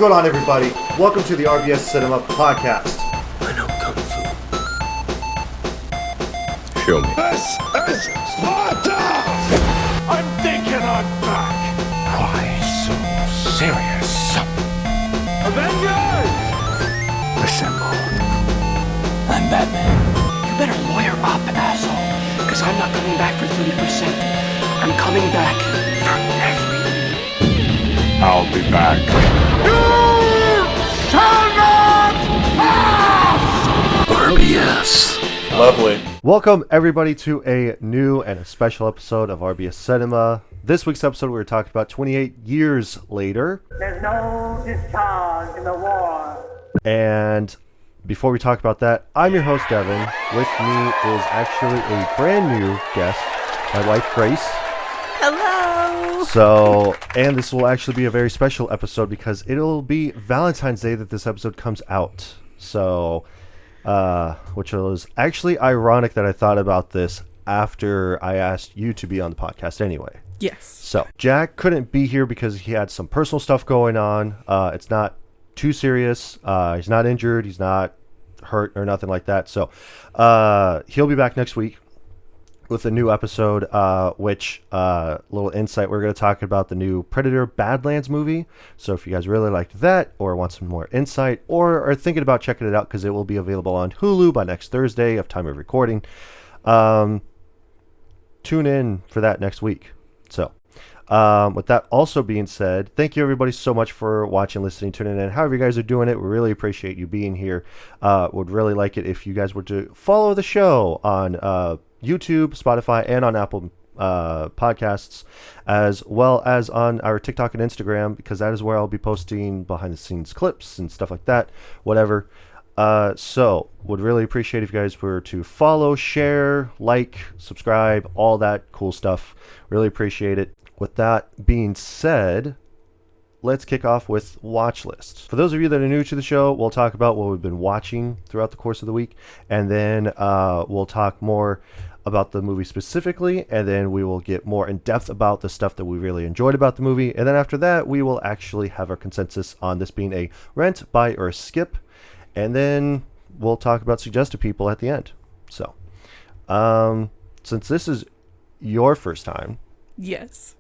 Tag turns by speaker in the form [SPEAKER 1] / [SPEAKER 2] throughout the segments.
[SPEAKER 1] going on, everybody? Welcome to the RBS Cinema Podcast.
[SPEAKER 2] I know Kung Fu. Show me.
[SPEAKER 3] This is Sparta! I'm thinking I'm back.
[SPEAKER 2] Why so serious?
[SPEAKER 3] Avengers!
[SPEAKER 2] Assemble. I'm Batman.
[SPEAKER 4] You better lawyer up, asshole. Because I'm not coming back for 30%. I'm coming back for everything.
[SPEAKER 2] I'll be back.
[SPEAKER 3] You shall not pass!
[SPEAKER 2] RBS.
[SPEAKER 5] Lovely.
[SPEAKER 1] Welcome, everybody, to a new and a special episode of RBS Cinema. This week's episode, we're talking about 28 years later.
[SPEAKER 6] There's no discharge in the war.
[SPEAKER 1] And before we talk about that, I'm your host, Devin. With me is actually a brand new guest, my wife, Grace.
[SPEAKER 7] Hello!
[SPEAKER 1] So, and this will actually be a very special episode because it'll be Valentine's Day that this episode comes out. So, which was actually ironic that I thought about this after I asked you to be on the podcast anyway.
[SPEAKER 7] Yes.
[SPEAKER 1] So, Jack couldn't be here because he had some personal stuff going on. It's not too serious. He's not injured. He's not hurt or nothing like that. So, he'll be back next week with a new episode, which, little insight, we're going to talk about the new Predator Badlands movie. So if you guys really liked that or want some more insight or are thinking about checking it out because it will be available on Hulu by next Thursday of time of recording, tune in for that next week. So with that also being said, thank you everybody so much for watching, listening, tuning in. However you guys are doing it, we really appreciate you being here. Would really like it if you guys were to follow the show on YouTube, Spotify, and on Apple Podcasts, as well as on our TikTok and Instagram, because that is where I'll be posting behind the scenes clips and stuff like that, whatever. So would really appreciate if you guys were to follow, share, like, subscribe, all that cool stuff. Really appreciate it. With that being said, let's kick off with watch lists. For those of you that are new to the show, we'll talk about what we've been watching throughout the course of the week, and then we'll talk more about the movie specifically, and then we will get more in depth about the stuff that we really enjoyed about the movie, and then after that we will actually have our consensus on this being a rent, buy, or skip, and then we'll talk about suggested people at the end. So since this is your first time,
[SPEAKER 7] Yes.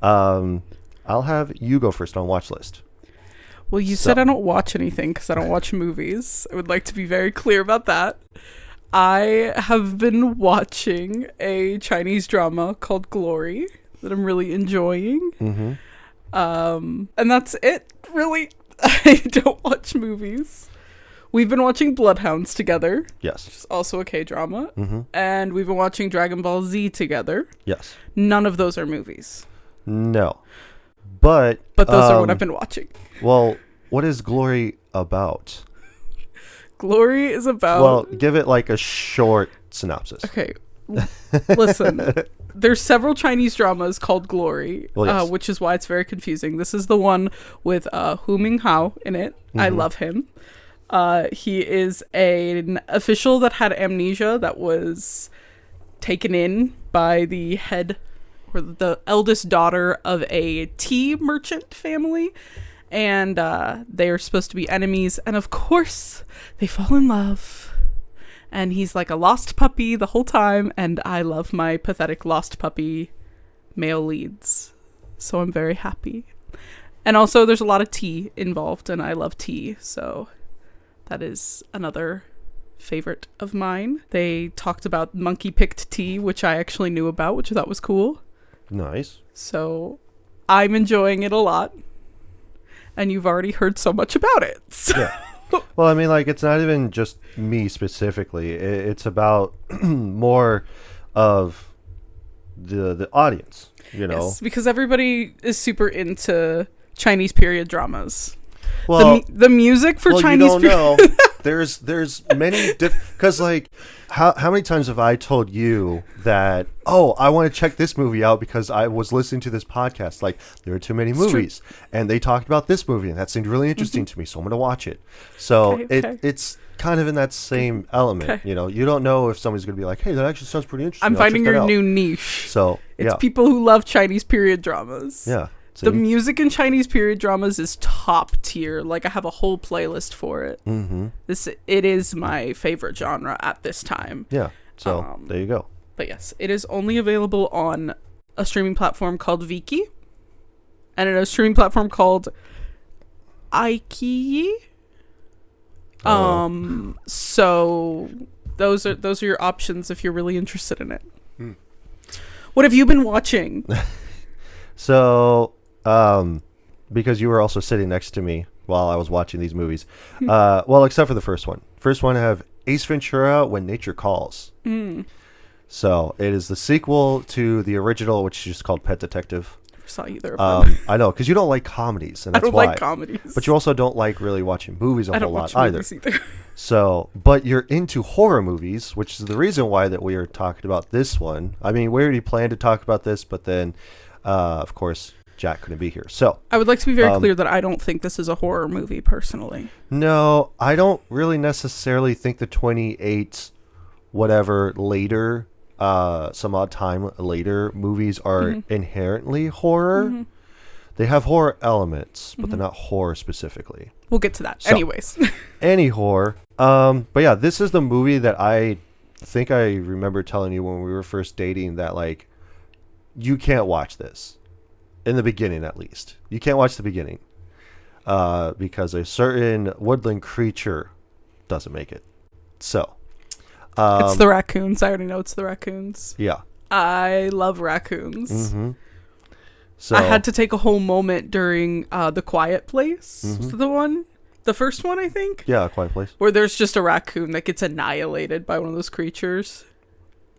[SPEAKER 1] I'll have you go first on watch list.
[SPEAKER 7] Well, you said I don't watch anything because I don't watch movies. I would like to be very clear about that. I have been watching a Chinese drama called Glory that I'm really enjoying.
[SPEAKER 1] Mm-hmm.
[SPEAKER 7] And that's it, really. I don't watch movies. We've been watching Bloodhounds together.
[SPEAKER 1] Yes.
[SPEAKER 7] Which is also a K-drama.
[SPEAKER 1] Mm-hmm.
[SPEAKER 7] And we've been watching Dragon Ball Z together.
[SPEAKER 1] Yes.
[SPEAKER 7] None of those are movies.
[SPEAKER 1] No. But
[SPEAKER 7] those are what I've been watching.
[SPEAKER 1] Well, what is Glory about?
[SPEAKER 7] Glory is about...
[SPEAKER 1] Well, give it like a short synopsis.
[SPEAKER 7] Okay, listen. There's several Chinese dramas called Glory,
[SPEAKER 1] Well, yes.
[SPEAKER 7] which is why it's very confusing. This is the one with Hu Minghao in it. I love him. He is an official that had amnesia that was taken in by the head or the eldest daughter of a tea merchant family. And they are supposed to be enemies. And of course, they fall in love. And he's like a lost puppy the whole time. And I love my pathetic lost puppy male leads. So I'm very happy. And also, there's a lot of tea involved. And I love tea. So that is another favorite of mine. They talked about monkey-picked tea, which I actually knew about, which I thought was cool.
[SPEAKER 1] Nice.
[SPEAKER 7] So I'm enjoying it a lot. And you've already heard so much about it. So.
[SPEAKER 1] Yeah. Well, I mean, like, it's not even just me specifically. It's about more of the audience, you know?
[SPEAKER 7] Yes, because everybody is super into Chinese period dramas.
[SPEAKER 1] Well,
[SPEAKER 7] the music for Chinese
[SPEAKER 1] you don't know. There's many because like how many times have I told you that I want to check this movie out because I was listening to this podcast, like there are too many movies and they talked about this movie and that seemed really interesting to me, so I'm going to watch it. So it's kind of in that same element, you know. You don't know if somebody's going to be like, hey, that actually sounds pretty interesting.
[SPEAKER 7] I'm finding your new niche.
[SPEAKER 1] So
[SPEAKER 7] it's people who love Chinese period dramas.
[SPEAKER 1] Yeah.
[SPEAKER 7] The music in Chinese period dramas is top tier. Like, I have a whole playlist for it. Mm-hmm. It is my favorite genre at this time.
[SPEAKER 1] Yeah. So there you go.
[SPEAKER 7] But yes, it is only available on a streaming platform called Viki and a streaming platform called Ikii. So those are your options if you're really interested in it. What have you been watching?
[SPEAKER 1] So, because you were also sitting next to me while I was watching these movies, well, except for the first one. First one, I have Ace Ventura: When Nature Calls. So it is the sequel to the original, which is just called Pet Detective.
[SPEAKER 7] Never saw either of them.
[SPEAKER 1] I know, because you don't like comedies, and
[SPEAKER 7] I
[SPEAKER 1] that's
[SPEAKER 7] don't
[SPEAKER 1] why.
[SPEAKER 7] like comedies.
[SPEAKER 1] But you also don't like really watching movies a
[SPEAKER 7] I
[SPEAKER 1] whole
[SPEAKER 7] don't
[SPEAKER 1] lot
[SPEAKER 7] watch
[SPEAKER 1] either.
[SPEAKER 7] movies either.
[SPEAKER 1] So, but you're into horror movies, which is the reason why that we are talking about this one. I mean, we already planned to talk about this, but then, of course, Jack couldn't be here. So
[SPEAKER 7] I would like to be very clear that I don't think this is a horror movie, personally.
[SPEAKER 1] no, I don't really necessarily think the 28 whatever later, some odd time later movies are inherently horror. They have horror elements, but they're not horror specifically.
[SPEAKER 7] We'll get to that.
[SPEAKER 1] So,
[SPEAKER 7] Anyways.
[SPEAKER 1] Any horror. But yeah, this is the movie that I think I remember telling you when we were first dating that, like, you can't watch this. In the beginning, at least. You can't watch the beginning. Because a certain woodland creature doesn't make it. So.
[SPEAKER 7] It's the raccoons. I already know it's the raccoons.
[SPEAKER 1] Yeah.
[SPEAKER 7] I love raccoons.
[SPEAKER 1] So
[SPEAKER 7] I had to take a whole moment during The Quiet Place. Is the first one, I think?
[SPEAKER 1] Yeah, A Quiet Place.
[SPEAKER 7] Where there's just a raccoon that gets annihilated by one of those creatures.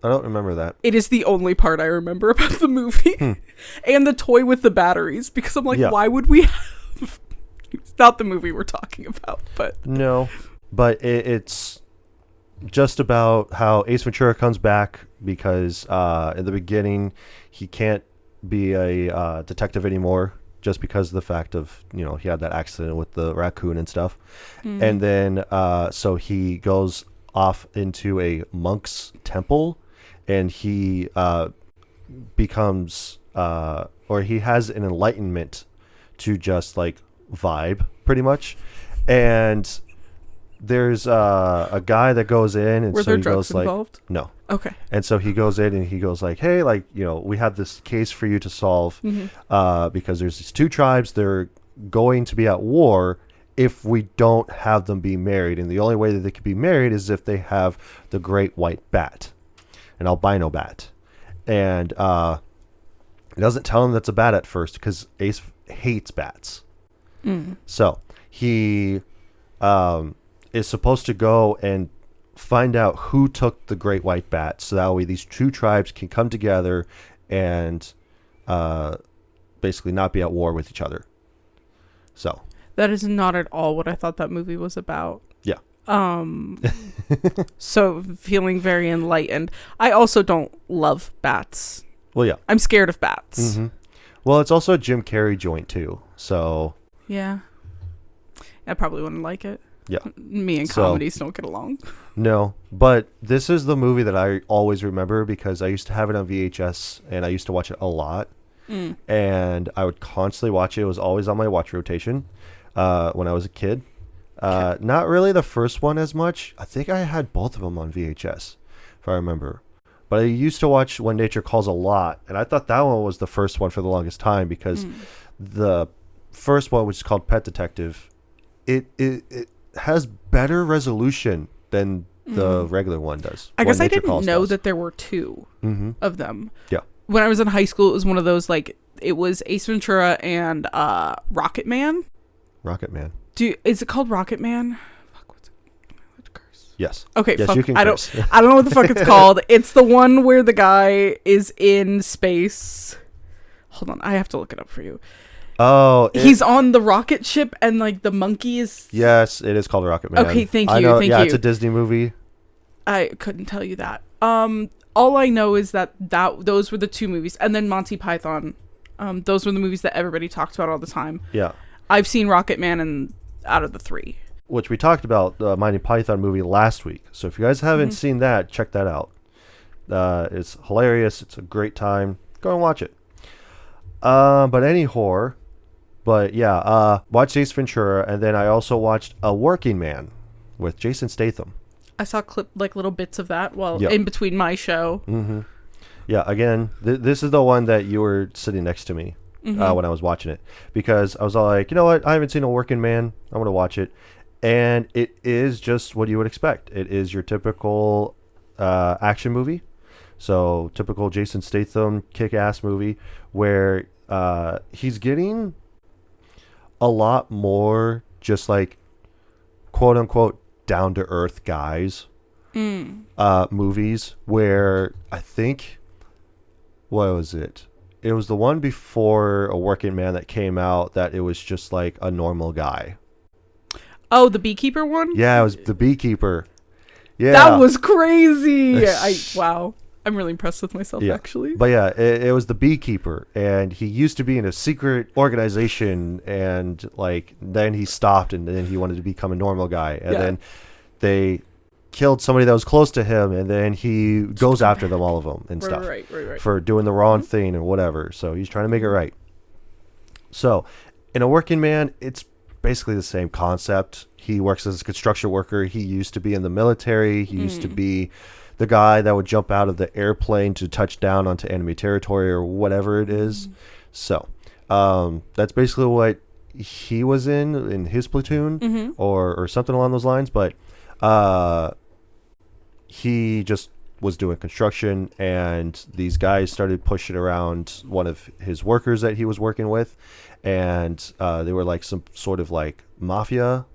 [SPEAKER 1] I don't remember that.
[SPEAKER 7] It is the only part I remember about the movie. And the toy with the batteries, because I'm like, why would we have... It's not the movie we're talking about, but...
[SPEAKER 1] No, but it's just about how Ace Ventura comes back because in the beginning he can't be a detective anymore just because of the fact of, you know, he had that accident with the raccoon and stuff. And then so he goes off into a monk's temple and he becomes or he has an enlightenment to just like vibe pretty much. And there's a guy that goes in and
[SPEAKER 7] Were
[SPEAKER 1] so
[SPEAKER 7] there
[SPEAKER 1] he
[SPEAKER 7] drugs
[SPEAKER 1] goes like
[SPEAKER 7] involved?
[SPEAKER 1] no.
[SPEAKER 7] Okay.
[SPEAKER 1] And so he goes in and he goes like, hey, like, you know, we have this case for you to solve because there's these two tribes. They're going to be at war if we don't have them be married. And the only way that they could be married is if they have the great white bat, an albino bat. And it doesn't tell him that's a bat at first because Ace hates bats. So he is supposed to go and find out who took the great white bat so that way these two tribes can come together and basically not be at war with each other. So
[SPEAKER 7] That is not at all what I thought that movie was about.
[SPEAKER 1] yeah.
[SPEAKER 7] So feeling very enlightened. I also don't love bats.
[SPEAKER 1] Well, yeah.
[SPEAKER 7] I'm scared of bats.
[SPEAKER 1] Well, it's also a Jim Carrey joint too. So
[SPEAKER 7] Yeah. I probably wouldn't like it.
[SPEAKER 1] yeah.
[SPEAKER 7] Me and
[SPEAKER 1] So-
[SPEAKER 7] comedies don't get along.
[SPEAKER 1] No, but this is the movie that I always remember because I used to have it on VHS and I used to watch it a lot. And I would constantly watch it. It was always on my watch rotation when I was a kid. Not really the first one as much. I think I had both of them on VHS, if I remember. But I used to watch When Nature Calls a lot, and I thought that one was the first one for the longest time because the first one, which is called Pet Detective, it has better resolution than the regular one does.
[SPEAKER 7] I
[SPEAKER 1] When
[SPEAKER 7] guess I
[SPEAKER 1] Nature
[SPEAKER 7] didn't
[SPEAKER 1] Calls
[SPEAKER 7] know
[SPEAKER 1] does.
[SPEAKER 7] that there were two of them.
[SPEAKER 1] Yeah.
[SPEAKER 7] When I was in high school, it was one of those, like, it was Ace Ventura and Rocket Man.
[SPEAKER 1] Rocket Man.
[SPEAKER 7] Is it called Rocket Man? Fuck, what's it? What curse?
[SPEAKER 1] Yes.
[SPEAKER 7] Okay,
[SPEAKER 1] Yes,
[SPEAKER 7] fuck.
[SPEAKER 1] you can
[SPEAKER 7] I
[SPEAKER 1] curse.
[SPEAKER 7] don't know what the fuck it's called. It's the one where the guy is in space. Hold on, I have to look it up for you.
[SPEAKER 1] Oh,
[SPEAKER 7] He's on the rocket ship and like the monkey is...
[SPEAKER 1] yes, it is called Rocket Man.
[SPEAKER 7] Okay, thank
[SPEAKER 1] I
[SPEAKER 7] you,
[SPEAKER 1] know,
[SPEAKER 7] thank
[SPEAKER 1] yeah,
[SPEAKER 7] you.
[SPEAKER 1] it's a Disney movie.
[SPEAKER 7] I couldn't tell you that. All I know is that those were the two movies. And then Monty Python. Those were the movies that everybody talked about all the time.
[SPEAKER 1] Yeah.
[SPEAKER 7] I've seen Rocket Man and out of the three.
[SPEAKER 1] Which we talked about the Monty Python movie last week. So if you guys haven't seen that, check that out. It's hilarious. It's a great time. Go and watch it. But any horror. But yeah, watched Ace Ventura, and then I also watched A Working Man with Jason Statham.
[SPEAKER 7] I saw little bits of that while
[SPEAKER 1] Yep.
[SPEAKER 7] in between my show.
[SPEAKER 1] Yeah, again, this is the one that you were sitting next to me when I was watching it, because I was all like, you know what, I haven't seen A Working Man. I'm going to watch it. And it is just what you would expect. It is your typical action movie. So typical Jason Statham kick-ass movie where he's getting a lot more just like quote-unquote down-to-earth guys movies, where I think, what was it? It was the one before A Working Man that came out that it was just like a normal guy.
[SPEAKER 7] Oh, the beekeeper one?
[SPEAKER 1] Yeah, it was The Beekeeper. Yeah.
[SPEAKER 7] That was crazy. Wow. I'm really impressed with myself,
[SPEAKER 1] Yeah.
[SPEAKER 7] actually.
[SPEAKER 1] But yeah, it was The Beekeeper, and he used to be in a secret organization, and like then he stopped, and then he wanted to become a normal guy, and then they killed somebody that was close to him, and then he goes after them, all of them, and stuff,
[SPEAKER 7] Right.
[SPEAKER 1] for doing the wrong thing and whatever. So he's trying to make it right. So in A Working Man, it's basically the same concept. He works as a construction worker. He used to be in the military. He used to be the guy that would jump out of the airplane to touch down onto enemy territory or whatever it is. So that's basically what he was in his platoon or something along those lines. But he just was doing construction, and these guys started pushing around one of his workers that he was working with, and they were like some sort of like mafia,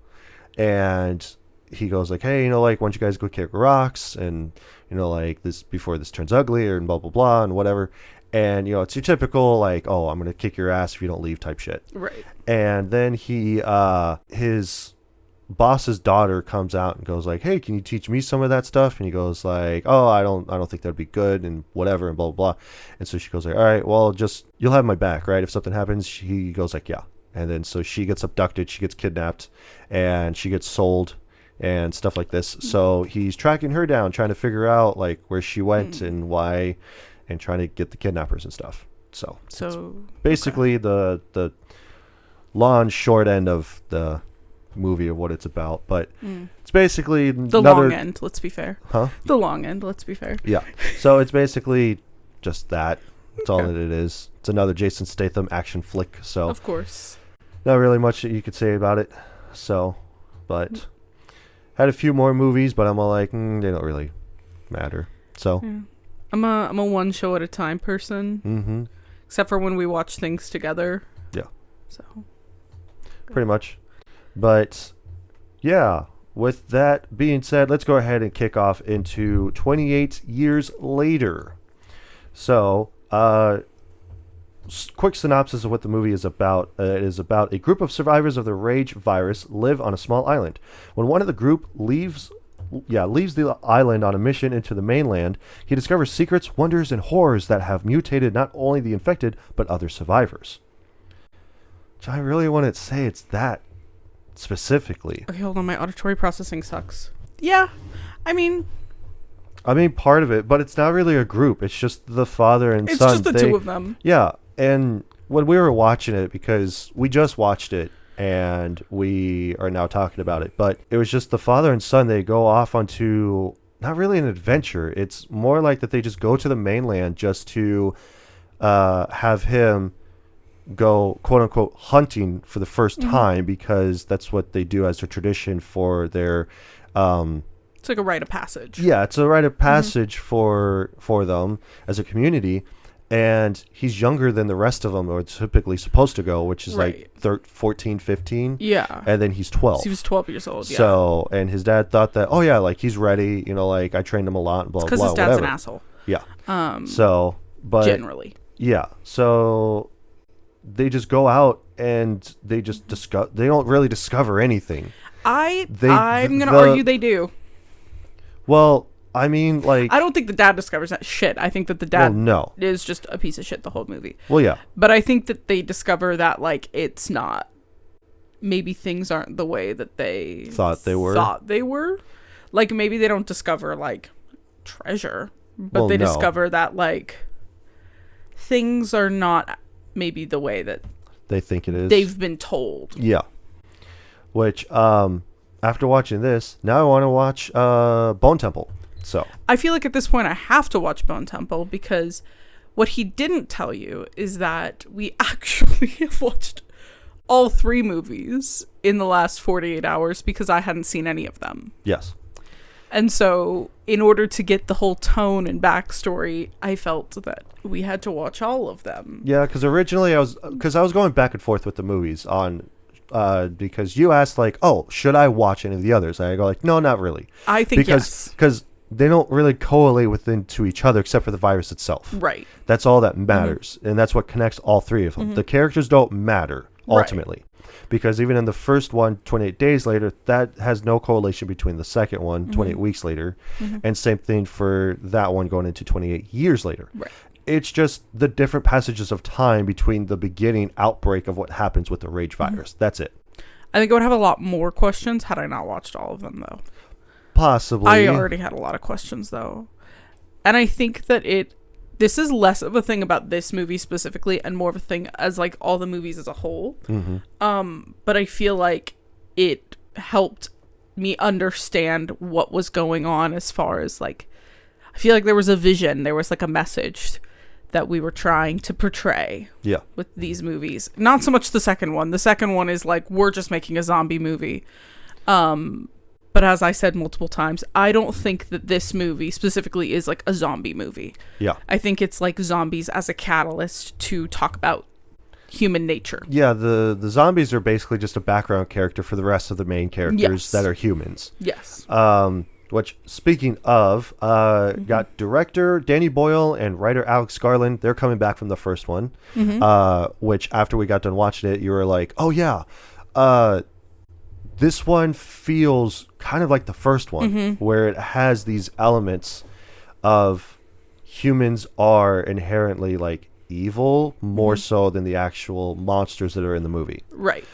[SPEAKER 1] and he goes like, hey, like, why don't you guys go kick rocks, and like this before this turns ugly, or blah blah blah and whatever. And it's your typical like, oh, I'm gonna kick your ass if you don't leave type shit.
[SPEAKER 7] Right.
[SPEAKER 1] And then his boss's daughter comes out and goes like, hey, can you teach me some of that stuff? And he goes like, oh, I don't think that'd be good, and whatever, and blah blah blah. And so she goes like, all right, well, just, you'll have my back, right, if something happens. He goes like, yeah. And then so she gets abducted, she gets kidnapped, and she gets sold and stuff like this. So he's tracking her down, trying to figure out like where she went and why, and trying to get the kidnappers and stuff. So basically the long short end of the movie of what it's about, but it's basically
[SPEAKER 7] the long end, let's be fair. The long end, let's be fair.
[SPEAKER 1] Yeah. So it's basically just that. That's all that it is. It's another Jason Statham action flick. So
[SPEAKER 7] Of course.
[SPEAKER 1] not really much that you could say about it. So, but had a few more movies, but I'm all like, they don't really matter. So
[SPEAKER 7] I'm a one show at a time person. Except for when we watch things together.
[SPEAKER 1] Yeah.
[SPEAKER 7] So
[SPEAKER 1] pretty much. But yeah, with that being said, let's go ahead and kick off into 28 years later. So, quick synopsis of what the movie is about. It is about a group of survivors of the rage virus live on a small island. When one of the group leaves the island on a mission into the mainland, he discovers secrets, wonders, and horrors that have mutated not only the infected, but other survivors. Which I really want to say it's that specifically.
[SPEAKER 7] okay, hold on, my auditory processing sucks. Yeah, I mean
[SPEAKER 1] part of it, but it's not really a group. It's just the father and
[SPEAKER 7] it's
[SPEAKER 1] son.
[SPEAKER 7] just the two of them.
[SPEAKER 1] Yeah, and when we were watching it, because we just watched it and we are now talking about it, but it was just the father and son. They go off onto not really an adventure. It's more like that they just go to the mainland just to have him go quote unquote hunting for the first time, because that's what they do as a tradition for their
[SPEAKER 7] It's like a rite of passage.
[SPEAKER 1] yeah, it's a rite of passage for them as a community. And he's younger than the rest of them, or typically supposed to go, which is
[SPEAKER 7] Right.
[SPEAKER 1] like 14, 15.
[SPEAKER 7] Yeah.
[SPEAKER 1] And then he's 12.
[SPEAKER 7] He was 12 years old, yeah.
[SPEAKER 1] So, and his dad thought that, oh yeah, like he's ready, like I trained him a lot, blah, blah,
[SPEAKER 7] Because
[SPEAKER 1] blah,
[SPEAKER 7] his dad's
[SPEAKER 1] whatever.
[SPEAKER 7] an asshole.
[SPEAKER 1] Yeah. So, but
[SPEAKER 7] Generally.
[SPEAKER 1] yeah, so they just go out and they just they don't really discover anything.
[SPEAKER 7] I'm going to argue they do.
[SPEAKER 1] Well, I mean, like,
[SPEAKER 7] I don't think the dad discovers that shit. I think that the dad
[SPEAKER 1] no.
[SPEAKER 7] is just a piece of shit the whole movie.
[SPEAKER 1] Well, yeah.
[SPEAKER 7] But I think that they discover that, like, it's not. Maybe things aren't the way that they
[SPEAKER 1] Thought they were.
[SPEAKER 7] Like, maybe they don't discover, like, treasure. But
[SPEAKER 1] Well,
[SPEAKER 7] they
[SPEAKER 1] no.
[SPEAKER 7] discover that, like, things are not maybe the way that
[SPEAKER 1] they think it is.
[SPEAKER 7] they've been told.
[SPEAKER 1] Yeah. Which, after watching this, now I want to watch Bone Temple. So
[SPEAKER 7] I feel like at this point I have to watch Bone Temple because what he didn't tell you is that we actually have watched all 3 movies in the last 48 hours because I hadn't seen any of them.
[SPEAKER 1] yes.
[SPEAKER 7] And so in order to get the whole tone and backstory, I felt that we had to watch all of them.
[SPEAKER 1] Yeah, because originally I was going back and forth with the movies on because you asked like, oh, should I watch any of the others? And I go like, no, not really.
[SPEAKER 7] I think yes.
[SPEAKER 1] Because they don't really correlate to each other except for the virus itself.
[SPEAKER 7] Right.
[SPEAKER 1] That's all that matters, and that's what connects all 3 of them. The characters don't matter ultimately. Because even in the first one, 28 days later, that has no correlation between the second one, 28 weeks later. And same thing for that one going into 28 years later.
[SPEAKER 7] Right.
[SPEAKER 1] It's just the different passages of time between the beginning outbreak of what happens with the rage virus. That's it.
[SPEAKER 7] I think I would have a lot more questions had I not watched all of them, though.
[SPEAKER 1] Possibly.
[SPEAKER 7] I already had a lot of questions, though. And I think that this is less of a thing about this movie specifically and more of a thing as like all the movies as a whole. But I feel like it helped me understand what was going on as far as like, I feel like there was a vision, there was like a message that we were trying to portray with these movies. Not so much the second one. The second one is like, we're just making a zombie movie. But as I said multiple times, I don't think that this movie specifically is like a zombie movie. Yeah. I think it's like zombies as a catalyst to talk about human nature.
[SPEAKER 1] Yeah, the zombies are basically just a background character for the rest of the main characters that are humans.
[SPEAKER 7] Yes.
[SPEAKER 1] Which, speaking of, got director Danny Boyle and writer Alex Garland. They're coming back from the first one. Which, after we got done watching it, you were like, oh yeah, this one feels kind of like the first one, where it has these elements of humans are inherently like evil more so than the actual monsters that are in the movie.
[SPEAKER 7] Right.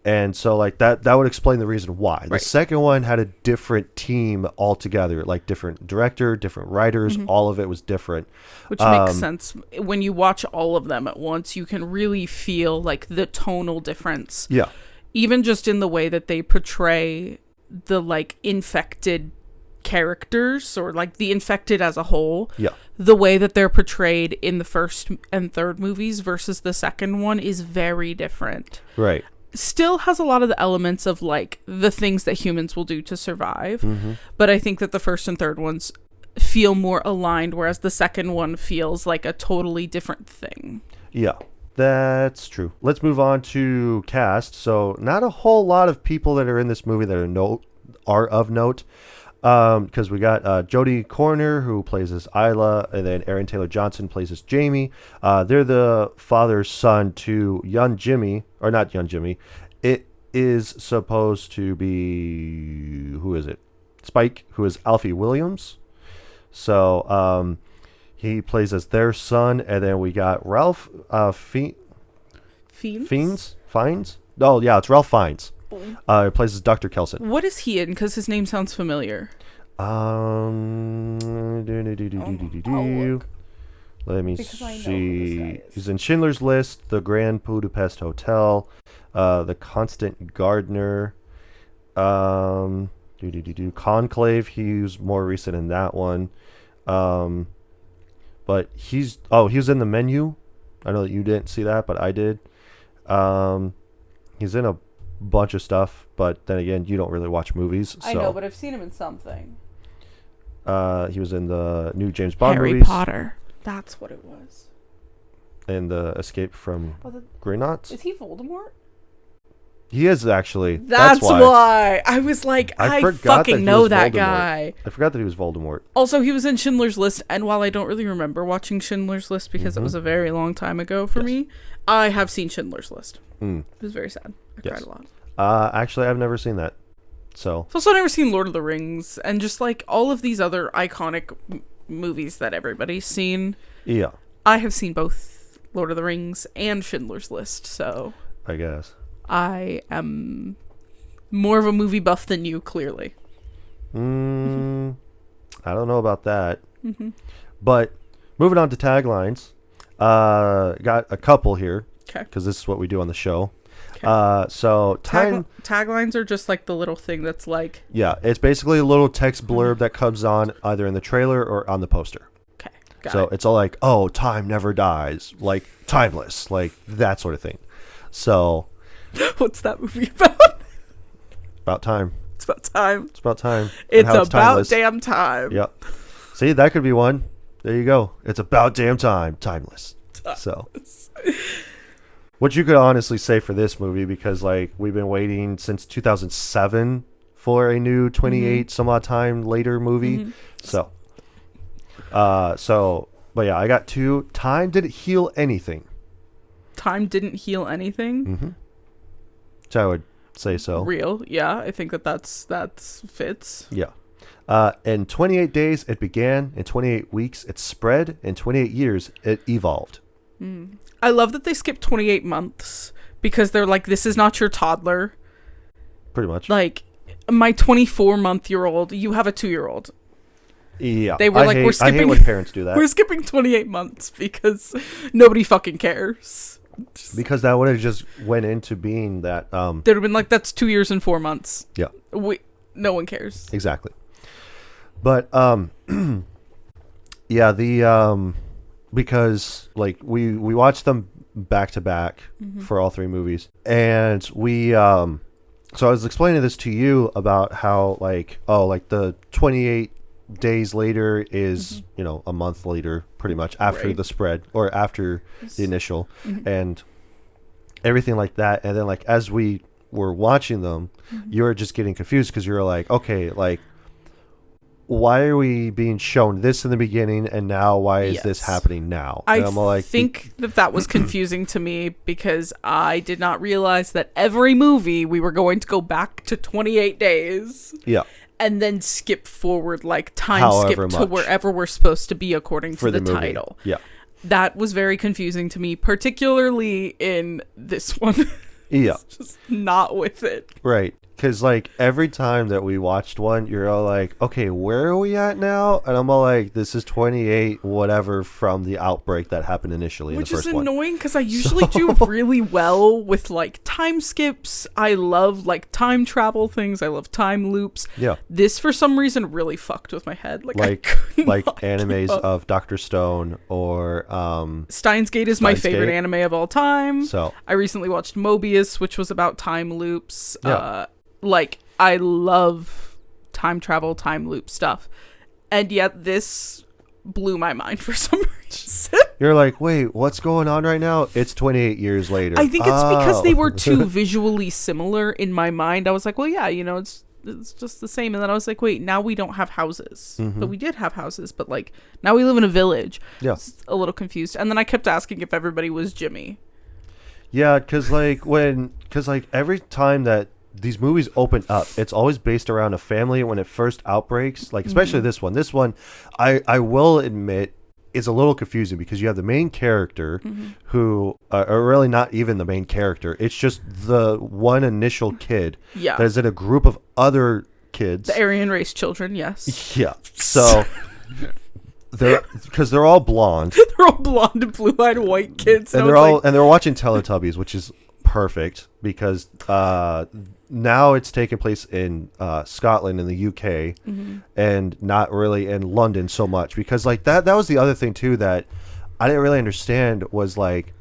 [SPEAKER 1] And so like that would explain the reason why. The second one had a different team altogether, like different director, different writers, all of it was different.
[SPEAKER 7] Which makes sense. When you watch all of them at once, you can really feel like the tonal difference.
[SPEAKER 1] Yeah.
[SPEAKER 7] Even just in the way that they portray the like infected characters or like the infected as a whole. Yeah. The way that they're portrayed in the first and third movies versus the second one is very different.
[SPEAKER 1] Right.
[SPEAKER 7] Still has a lot of the elements of like the things that humans will do to survive. But I think that the first and third ones feel more aligned, whereas the second one feels like a totally different thing.
[SPEAKER 1] Yeah. That's true. Let's move on to cast. So not a whole lot of people that are in this movie that are of note. Because we got Jodie Corner, who plays as Isla, and then Aaron Taylor Johnson plays as Jamie. They're the father son to young Jimmy, or not young Jimmy. It is supposed to be, who is it? Spike, who is Alfie Williams. So he plays as their son, and then we got Ralph Fiennes? Oh yeah, it's Ralph Fiennes. He plays as Dr. Kelson.
[SPEAKER 7] What is he in? Because his name sounds familiar.
[SPEAKER 1] Let me see. He's in Schindler's List, The Grand Budapest Hotel, The Constant Gardener, Conclave. He's more recent in that one. But he was in The Menu. I know that you didn't see that, but I did. He's in a bunch of stuff, but then again, you don't really watch movies. So.
[SPEAKER 7] I know, but I've seen him in something.
[SPEAKER 1] He was in the new James Bond
[SPEAKER 7] Harry
[SPEAKER 1] movies.
[SPEAKER 7] Potter. That's what it was.
[SPEAKER 1] And the Escape from Grey Knots.
[SPEAKER 7] Is he Voldemort?
[SPEAKER 1] He is actually.
[SPEAKER 7] That's why. I was like, I fucking know that guy.
[SPEAKER 1] I forgot that he was Voldemort.
[SPEAKER 7] Also, he was in Schindler's List, and while I don't really remember watching Schindler's List because it was a very long time ago for me, I have seen Schindler's List. It was very sad. I cried a lot.
[SPEAKER 1] Actually, I've never seen that. So
[SPEAKER 7] I've also never seen Lord of the Rings, and just like all of these other iconic movies that everybody's seen. Yeah. I have seen both Lord of the Rings and Schindler's List, so
[SPEAKER 1] I guess
[SPEAKER 7] I am more of a movie buff than you, clearly.
[SPEAKER 1] I don't know about that. But moving on to taglines. Got a couple here
[SPEAKER 7] Okay.
[SPEAKER 1] because this is what we do on the show. So time.
[SPEAKER 7] Taglines are just like the little thing that's like.
[SPEAKER 1] Yeah, it's basically a little text blurb that comes on either in the trailer or on the poster.
[SPEAKER 7] Okay. Got
[SPEAKER 1] So
[SPEAKER 7] it.
[SPEAKER 1] it's all like, oh, time never dies, like timeless, like that sort of thing. So
[SPEAKER 7] What's that movie about?
[SPEAKER 1] about time.
[SPEAKER 7] It's about time.
[SPEAKER 1] It's about time. and
[SPEAKER 7] It's
[SPEAKER 1] how
[SPEAKER 7] about
[SPEAKER 1] timeless.
[SPEAKER 7] damn time.
[SPEAKER 1] Yep. See, that could be one. There you go. It's about damn time. Timeless. So, what you could honestly say for this movie, because like we've been waiting since 2007 for a new 28 some odd time later movie. So, but yeah, I got two. Time didn't heal anything.
[SPEAKER 7] Time didn't heal anything.
[SPEAKER 1] So I would say so.
[SPEAKER 7] Real. Yeah, I think that's fits.
[SPEAKER 1] Yeah. In 28 days, it began. In 28 weeks, it spread. In 28 years, it evolved.
[SPEAKER 7] I love that they skipped 28 months because they're like, this is not your toddler.
[SPEAKER 1] Pretty much.
[SPEAKER 7] Like, my 24-month-year-old, you have a 2-year-old.
[SPEAKER 1] Yeah.
[SPEAKER 7] They were
[SPEAKER 1] I
[SPEAKER 7] like,
[SPEAKER 1] hate,
[SPEAKER 7] we're
[SPEAKER 1] I hate
[SPEAKER 7] skipping.
[SPEAKER 1] when parents do that.
[SPEAKER 7] We're skipping 28 months because nobody fucking cares.
[SPEAKER 1] Because that would have just went into being that.
[SPEAKER 7] They'd have been like, that's 2 years and 4 months.
[SPEAKER 1] Yeah.
[SPEAKER 7] No one cares.
[SPEAKER 1] Exactly. But yeah, because like we watched them back to back for all three movies, and so I was explaining this to you about how like the 28 days later is a month later, pretty much after
[SPEAKER 7] Right.
[SPEAKER 1] the spread or after the initial and everything like that. And then like as we were watching them, you were just getting confused because you were like, okay, like why are we being shown this in the beginning and now why is this
[SPEAKER 7] Yes.
[SPEAKER 1] happening now?
[SPEAKER 7] I
[SPEAKER 1] And I'm like,
[SPEAKER 7] think that was confusing to me because I did not realize that every movie we were going to go back to 28 days
[SPEAKER 1] yeah,
[SPEAKER 7] and then skip forward, like time
[SPEAKER 1] However
[SPEAKER 7] skip to
[SPEAKER 1] much.
[SPEAKER 7] wherever we're supposed to be according
[SPEAKER 1] for
[SPEAKER 7] to the
[SPEAKER 1] the movie.
[SPEAKER 7] title.
[SPEAKER 1] Yeah.
[SPEAKER 7] That was very confusing to me, particularly in this one.
[SPEAKER 1] Yeah.
[SPEAKER 7] Just not with it.
[SPEAKER 1] Right. Because, like, every time that we watched one, you're all like, okay, where are we at now? And I'm all like, this is 28 whatever from the outbreak that happened initially
[SPEAKER 7] Which
[SPEAKER 1] in the
[SPEAKER 7] is
[SPEAKER 1] first one.
[SPEAKER 7] annoying because I usually do really well with, like, time skips. I love, like, time travel things. I love time loops.
[SPEAKER 1] Yeah.
[SPEAKER 7] This, for some reason, really fucked with my head. Like, I
[SPEAKER 1] Like,
[SPEAKER 7] could
[SPEAKER 1] like
[SPEAKER 7] not keep
[SPEAKER 1] animes
[SPEAKER 7] up.
[SPEAKER 1] of Dr. Stone or,
[SPEAKER 7] Steins Gate is my
[SPEAKER 1] Steins
[SPEAKER 7] favorite
[SPEAKER 1] Gate.
[SPEAKER 7] anime of all time.
[SPEAKER 1] So.
[SPEAKER 7] I recently watched Mobius, which was about time loops.
[SPEAKER 1] Yeah.
[SPEAKER 7] Like, I love time travel, time loop stuff. And yet this blew my mind for some reason.
[SPEAKER 1] You're like, wait, what's going on right now? It's 28 years later.
[SPEAKER 7] I think it's because they were
[SPEAKER 1] Oh.
[SPEAKER 7] too visually similar in my mind. I was like, well, yeah, it's just the same. And then I was like, wait, now we don't have houses. But we did have houses, but like now we live in a village.
[SPEAKER 1] Yeah.
[SPEAKER 7] I was a little confused. And then I kept asking if everybody was Jimmy.
[SPEAKER 1] Yeah, because every time that these movies open up, it's always based around a family when it first outbreaks. Like, especially this one. This one, I will admit, is a little confusing because you have the main character who are really not even the main character. It's just the one initial kid
[SPEAKER 7] Yeah.
[SPEAKER 1] that is in a group of other kids.
[SPEAKER 7] The Aryan race children, yes.
[SPEAKER 1] Yeah. So they're all blonde.
[SPEAKER 7] They're all blonde and blue-eyed white kids.
[SPEAKER 1] And
[SPEAKER 7] I
[SPEAKER 1] they're
[SPEAKER 7] was
[SPEAKER 1] all
[SPEAKER 7] like,
[SPEAKER 1] and they're watching Teletubbies, which is perfect because now it's taking place in Scotland in the UK and not really in London so much because like that was the other thing too that I didn't really understand was like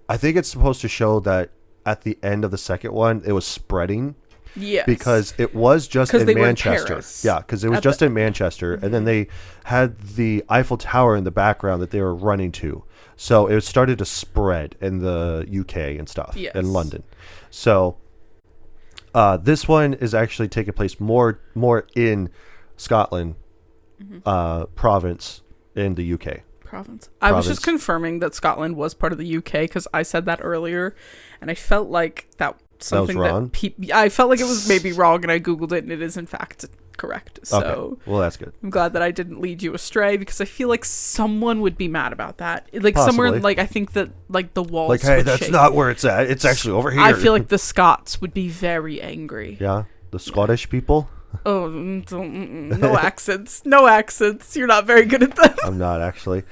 [SPEAKER 1] I think it's supposed to show that at the end of the second one it was spreading
[SPEAKER 7] yes.
[SPEAKER 1] because it was just
[SPEAKER 7] 'Cause
[SPEAKER 1] in
[SPEAKER 7] they were in
[SPEAKER 1] Manchester.
[SPEAKER 7] Paris
[SPEAKER 1] Yeah, because it was
[SPEAKER 7] at
[SPEAKER 1] just
[SPEAKER 7] the-
[SPEAKER 1] in Manchester, and then they had the Eiffel Tower in the background that they were running to. So it started to spread in the UK and stuff,
[SPEAKER 7] Yes.
[SPEAKER 1] in London. So this one is actually taking place more in Scotland province in the UK.
[SPEAKER 7] Province. I was just
[SPEAKER 1] Province.
[SPEAKER 7] confirming that Scotland was part of the UK because I said that earlier, and I felt like something
[SPEAKER 1] wrong?
[SPEAKER 7] I felt like it was maybe wrong, and I googled it, and it is in fact correct. So
[SPEAKER 1] Okay, well that's good.
[SPEAKER 7] I'm glad that I didn't lead you astray because I feel like someone would be mad about that. Like somewhere,
[SPEAKER 1] Possibly.
[SPEAKER 7] like I think that like the walls.
[SPEAKER 1] Like, hey,
[SPEAKER 7] would
[SPEAKER 1] that's
[SPEAKER 7] shake.
[SPEAKER 1] not where it's at. It's actually over here.
[SPEAKER 7] I feel like the Scots would be very angry.
[SPEAKER 1] yeah, the Scottish people.
[SPEAKER 7] Oh, no accents. No accents. You're not very good at that.
[SPEAKER 1] I'm not actually.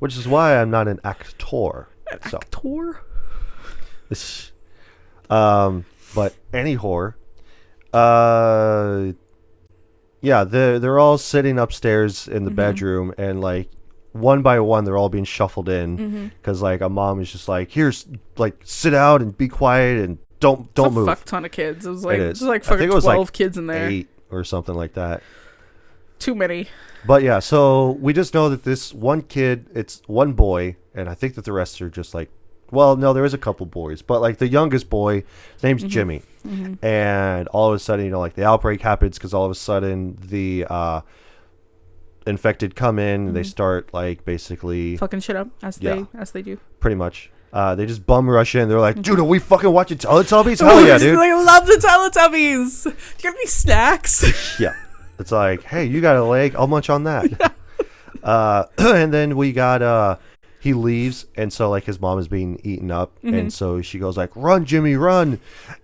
[SPEAKER 1] which is why I'm not an actor. So.
[SPEAKER 7] Actor?
[SPEAKER 1] But any whore. Yeah, they're all sitting upstairs in the bedroom, and like one by one they're all being shuffled in because like a mom is just like, here's like sit out and be quiet and don't move.
[SPEAKER 7] Fuck ton of kids. It was like
[SPEAKER 1] It is.
[SPEAKER 7] like
[SPEAKER 1] I think
[SPEAKER 7] fucking
[SPEAKER 1] it was
[SPEAKER 7] 12
[SPEAKER 1] like
[SPEAKER 7] kids in there.
[SPEAKER 1] 8 or something like that.
[SPEAKER 7] Too many.
[SPEAKER 1] But yeah, so we just know that this one kid, it's one boy, and I think that the rest are just like, well, no, there is a couple boys, but like the youngest boy, his name's Jimmy, and all of a sudden, you know, like the outbreak happens because all of a sudden the infected come in, and they start like basically
[SPEAKER 7] Fucking shit up as they do.
[SPEAKER 1] pretty much. They just bum rush in. They're like, dude, are we fucking watching Teletubbies? Hell yeah, dude.
[SPEAKER 7] I love the Teletubbies. Do you got any snacks?
[SPEAKER 1] Yeah. It's like, hey, you got a leg? I'll munch on that. And then we got, he leaves. And so like his mom is being eaten up. And so she goes like, run, Jimmy, run.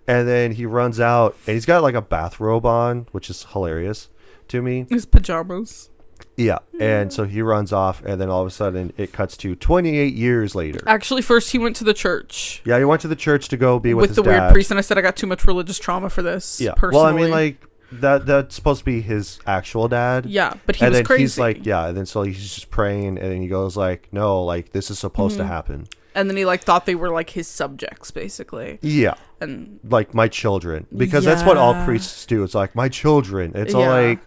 [SPEAKER 1] And then he runs out and he's got like a bathrobe on, which is hilarious to me.
[SPEAKER 7] His pajamas.
[SPEAKER 1] Yeah. And so he runs off. And then all of a sudden it cuts to 28 years later.
[SPEAKER 7] Actually, first he went to the church.
[SPEAKER 1] Yeah. He went to the church to go be with his
[SPEAKER 7] the
[SPEAKER 1] dad.
[SPEAKER 7] weird priest. And I said I got too much religious trauma for this.
[SPEAKER 1] Yeah.
[SPEAKER 7] Personally.
[SPEAKER 1] Well, I mean, like, that's supposed to be his actual dad.
[SPEAKER 7] Yeah, but he
[SPEAKER 1] and
[SPEAKER 7] was
[SPEAKER 1] then
[SPEAKER 7] crazy.
[SPEAKER 1] he's like, yeah, and then so he's just praying, and then he goes like, no, like this is supposed to happen.
[SPEAKER 7] And then he like thought they were like his subjects, basically.
[SPEAKER 1] Yeah,
[SPEAKER 7] And
[SPEAKER 1] like my children, because that's what all
[SPEAKER 7] Yeah.
[SPEAKER 1] priests do. It's like my children. It's all
[SPEAKER 7] Yeah.
[SPEAKER 1] like,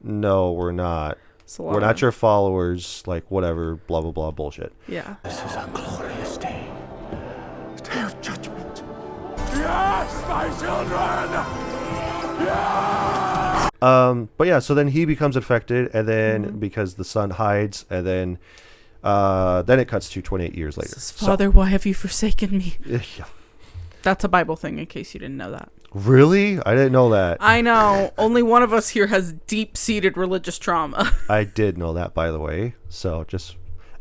[SPEAKER 1] no, we're not.
[SPEAKER 7] it's a lot
[SPEAKER 1] We're not
[SPEAKER 7] of-
[SPEAKER 1] your followers. Like whatever, blah blah blah bullshit.
[SPEAKER 7] Yeah.
[SPEAKER 2] This is a glorious day. A day of judgment.
[SPEAKER 3] Yes, my children!
[SPEAKER 1] But yeah, so then he becomes infected, and then because the son hides, and then it cuts to 28 years later.
[SPEAKER 7] Says, Father, why have you forsaken me?
[SPEAKER 1] Yeah.
[SPEAKER 7] That's a Bible thing, in case you didn't know that.
[SPEAKER 1] Really? I didn't know that.
[SPEAKER 7] I know. Only one of us here has deep-seated religious trauma.
[SPEAKER 1] I did know that, by the way. So just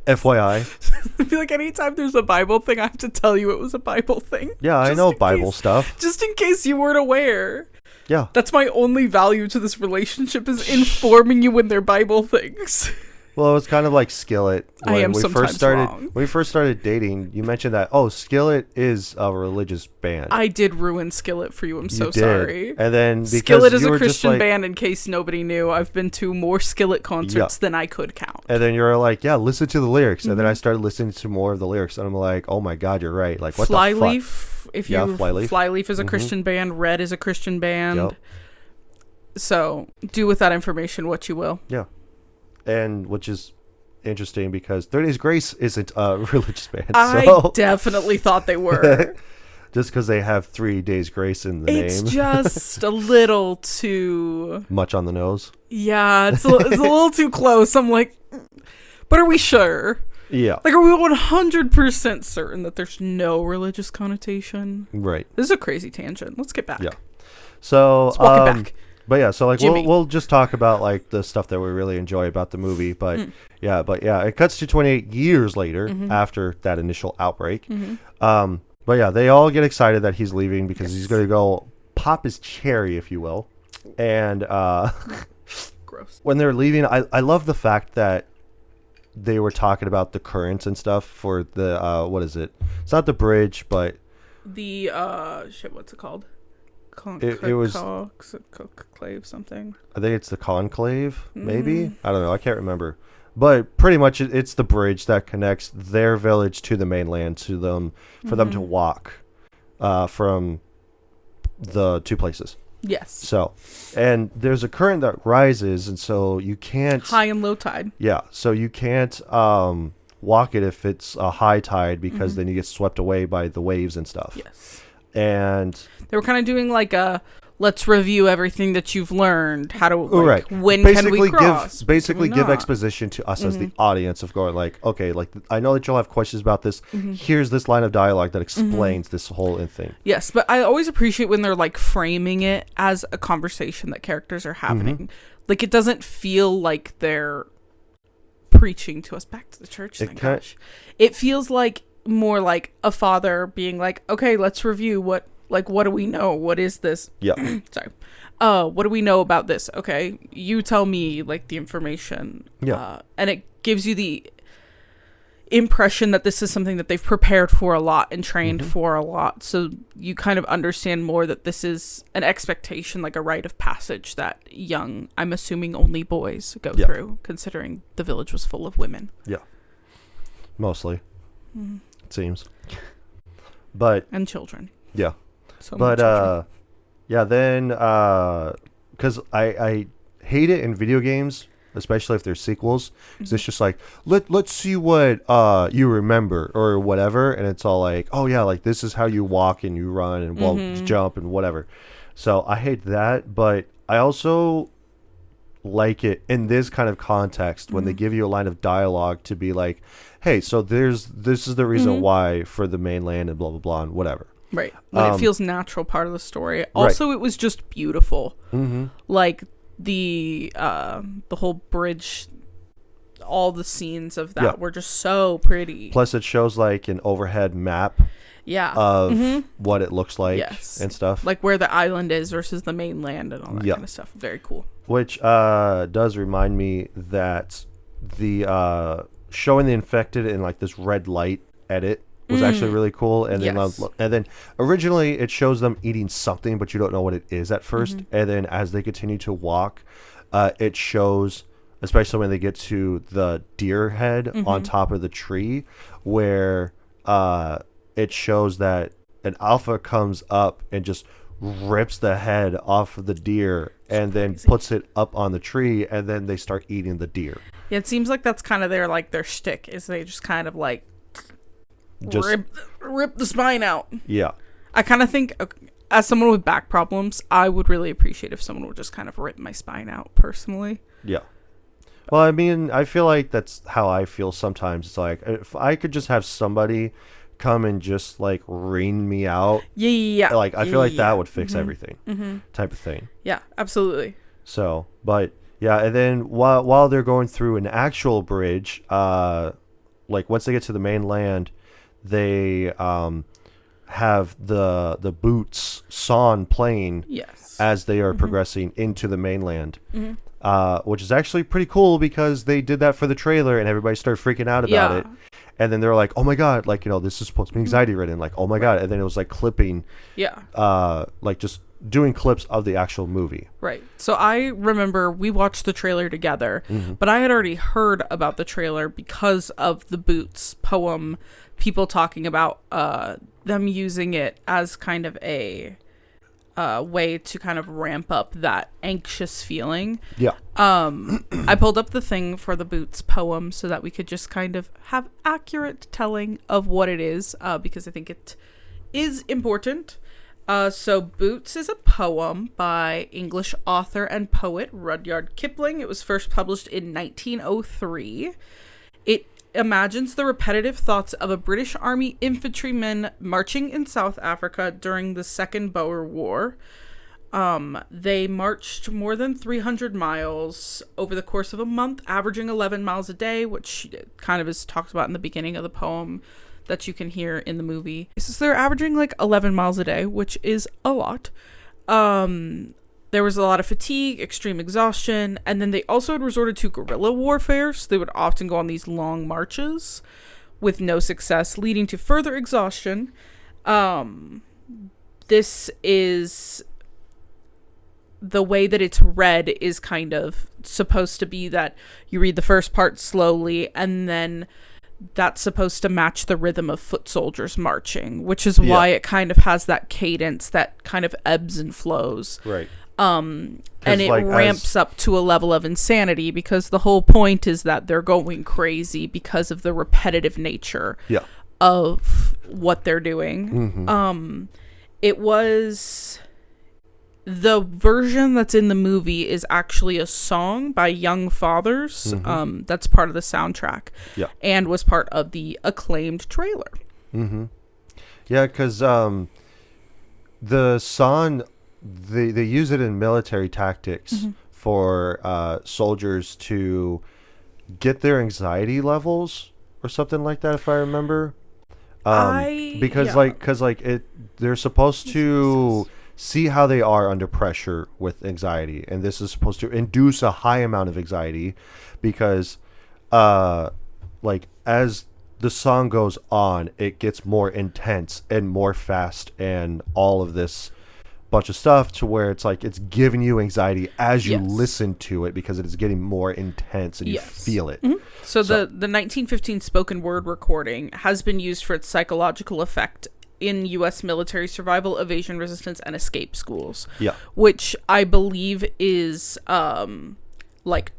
[SPEAKER 1] FYI.
[SPEAKER 7] I feel like anytime there's a Bible thing, I have to tell you it was a Bible thing.
[SPEAKER 1] Yeah, I
[SPEAKER 7] Just
[SPEAKER 1] know
[SPEAKER 7] in
[SPEAKER 1] Bible
[SPEAKER 7] case-
[SPEAKER 1] stuff.
[SPEAKER 7] Just in case you weren't aware.
[SPEAKER 1] Yeah.
[SPEAKER 7] That's my only value to this relationship is informing you when they're Bible things.
[SPEAKER 1] Well, it was kind of like Skillet.
[SPEAKER 7] I am sometimes wrong.
[SPEAKER 1] When we first started dating, you mentioned that, Skillet is a religious band.
[SPEAKER 7] I did ruin Skillet for you. I'm so
[SPEAKER 1] You did.
[SPEAKER 7] sorry.
[SPEAKER 1] And then because
[SPEAKER 7] Skillet is
[SPEAKER 1] you
[SPEAKER 7] a
[SPEAKER 1] were just
[SPEAKER 7] Christian
[SPEAKER 1] like-
[SPEAKER 7] band, in case nobody knew. I've been to more Skillet concerts than I could count.
[SPEAKER 1] And then you were like, yeah, listen to the lyrics. And then
[SPEAKER 7] Mm-hmm.
[SPEAKER 1] I started listening to more of the lyrics, and I'm like, oh my God, you're right. Like, what the fuck?
[SPEAKER 7] Flyleaf, if you
[SPEAKER 1] Yeah, Flyleaf.
[SPEAKER 7] Flyleaf is a Christian band. Red is a Christian band.
[SPEAKER 1] Yep.
[SPEAKER 7] So do with that information what you will.
[SPEAKER 1] Yeah. And which is interesting because 30 Days Grace isn't a religious band.
[SPEAKER 7] I
[SPEAKER 1] So
[SPEAKER 7] definitely thought they were.
[SPEAKER 1] just because they have 3 Days Grace in the
[SPEAKER 7] It's
[SPEAKER 1] name.
[SPEAKER 7] just a little too.
[SPEAKER 1] Much on the nose.
[SPEAKER 7] Yeah, it's a little too close. I'm like, but are we sure?
[SPEAKER 1] Yeah.
[SPEAKER 7] Like, are we 100% certain that there's no religious connotation?
[SPEAKER 1] Right.
[SPEAKER 7] This is a crazy tangent. Let's get back.
[SPEAKER 1] Yeah. So
[SPEAKER 7] Let's walk it back.
[SPEAKER 1] But yeah, so like
[SPEAKER 7] Jimmy.
[SPEAKER 1] we'll just talk about like the stuff that we really enjoy about the movie, but yeah, it cuts to 28 years later after that initial outbreak. But yeah, they all get excited that he's leaving because he's going to go pop his cherry, if you will. And
[SPEAKER 7] Gross.
[SPEAKER 1] when they're leaving, I love the fact that they were talking about the currents and stuff for the what is it? It's not the bridge, but
[SPEAKER 7] The shit, what's it called?
[SPEAKER 1] It was-
[SPEAKER 7] Conclave something.
[SPEAKER 1] I think it's the conclave, maybe? I don't know. I can't remember. But pretty much it's the bridge that connects their village to the mainland to them for them to walk from the two places.
[SPEAKER 7] Yes.
[SPEAKER 1] So, and there's a current that rises, and so you can't...
[SPEAKER 7] High and low tide.
[SPEAKER 1] Yeah, so you can't walk it if it's a high tide because then you get swept away by the waves and stuff.
[SPEAKER 7] Yes.
[SPEAKER 1] And
[SPEAKER 7] They were kind of doing like a let's review everything that you've learned. How to
[SPEAKER 1] right.
[SPEAKER 7] when can we cross?
[SPEAKER 1] Basically
[SPEAKER 7] Can we
[SPEAKER 1] give
[SPEAKER 7] not?
[SPEAKER 1] exposition to us as the audience of going like, okay, like I know that you'll have questions about this. Here's this line of dialogue that explains this whole thing.
[SPEAKER 7] Yes, but I always appreciate when they're like framing it as a conversation that characters are having. Like it doesn't feel like they're preaching to us. Back to the church thing. Gosh. It feels like more like a father being like, okay, let's review what do we know? What is this?
[SPEAKER 1] Yeah.
[SPEAKER 7] Sorry. What do we know about this? Okay, you tell me like the information.
[SPEAKER 1] Yeah.
[SPEAKER 7] And it gives you the impression that this is something that they've prepared for a lot and trained for a lot. So you kind of understand more that this is an expectation, like a rite of passage that young, I'm assuming only boys go through, considering the village was full of women.
[SPEAKER 1] Yeah. Mostly. It seems. But.
[SPEAKER 7] And children.
[SPEAKER 1] Yeah.
[SPEAKER 7] So
[SPEAKER 1] But, yeah, then, because I hate it in video games, especially if there's sequels, because it's just like, let's see what you remember or whatever, and it's all like, oh yeah, like this is how you walk and you run and jump and whatever. So I hate that, but I also like it in this kind of context when they give you a line of dialogue to be like, hey, so this is the reason why for the mainland and blah blah blah and whatever.
[SPEAKER 7] Right. When it feels natural part of the story. Also, it was just beautiful. Like the whole bridge, all the scenes of that were just so pretty.
[SPEAKER 1] Plus it shows like an overhead map of what it looks like and stuff.
[SPEAKER 7] Like where the island is versus the mainland and all that kind of stuff. Very cool.
[SPEAKER 1] Which does remind me that the showing the infected in like this red light edit was actually really cool. And then originally it shows them eating something, but you don't know what it is at first. And then as they continue to walk, it shows, especially when they get to the deer head on top of the tree, where it shows that an alpha comes up and just rips the head off of the deer and then puts it up on the tree, and then they start eating the deer.
[SPEAKER 7] Yeah, it seems like that's kind of their shtick, is they just kind of like just rip the spine out.
[SPEAKER 1] Yeah.
[SPEAKER 7] I kind of think, as someone with back problems, I would really appreciate if someone would just kind of rip my spine out personally.
[SPEAKER 1] Yeah. Well, I mean, I feel like that's how I feel sometimes. It's like, if I could just have somebody come and just like wring me out.
[SPEAKER 7] Yeah.
[SPEAKER 1] Like, I feel like that would fix everything type of thing.
[SPEAKER 7] Yeah, absolutely.
[SPEAKER 1] So, but yeah. And then while they're going through an actual bridge, like once they get to the mainland, they have the boots song playing as they are progressing into the mainland, which is actually pretty cool because they did that for the trailer and everybody started freaking out about it. And then they're like, oh my god, like, you know, this is supposed to be anxiety ridden, like, oh my god. And then it was like clipping, like just doing clips of the actual movie.
[SPEAKER 7] Right. So I remember we watched the trailer together, but I had already heard about the trailer because of the Boots poem, people talking about them using it as kind of a way to kind of ramp up that anxious feeling.
[SPEAKER 1] Yeah.
[SPEAKER 7] I pulled up the thing for the Boots poem so that we could just kind of have accurate telling of what it is, because I think it is important. So Boots is a poem by English author and poet Rudyard Kipling. It was first published in 1903. It imagines the repetitive thoughts of a British Army infantryman marching in South Africa during the Second Boer War. They marched more than 300 miles over the course of a month, averaging 11 miles a day, which kind of is talked about in the beginning of the poem that you can hear in the movie. So they're averaging like 11 miles a day, which is a lot. There was a lot of fatigue, extreme exhaustion, and then they also had resorted to guerrilla warfare, so they would often go on these long marches with no success, leading to further exhaustion. This is the way that it's read is kind of supposed to be that you read the first part slowly, and then that's supposed to match the rhythm of foot soldiers marching, which is why it kind of has that cadence that kind of ebbs and flows.
[SPEAKER 1] Right.
[SPEAKER 7] And it like ramps up to a level of insanity because the whole point is that they're going crazy because of the repetitive nature of what they're doing. It was... The version that's in the movie is actually a song by Young Fathers. That's part of the soundtrack. And was part of the acclaimed trailer.
[SPEAKER 1] Yeah, because the song, they use it in military tactics for soldiers to get their anxiety levels or something like that, if I remember. Because they're supposed to see how they are under pressure with anxiety, and this is supposed to induce a high amount of anxiety because like as the song goes on, it gets more intense and more fast and all of this bunch of stuff to where it's like it's giving you anxiety as you listen to it because it is getting more intense and you feel it.
[SPEAKER 7] So the 1915 spoken word recording has been used for its psychological effect in U.S. military survival, evasion, resistance, and escape schools. Yeah. Which I believe is like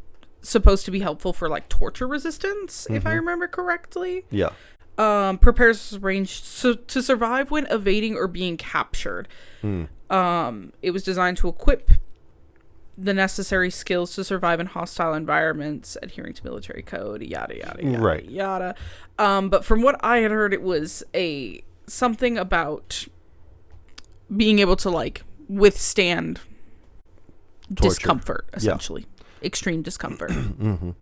[SPEAKER 7] supposed to be helpful for like torture resistance, if I remember correctly. Yeah. Prepares range to survive when evading or being captured. It was designed to equip the necessary skills to survive in hostile environments, adhering to military code, yada yada yada yada. But from what I had heard, it was something about being able to like withstand torture. Discomfort, essentially. Extreme discomfort.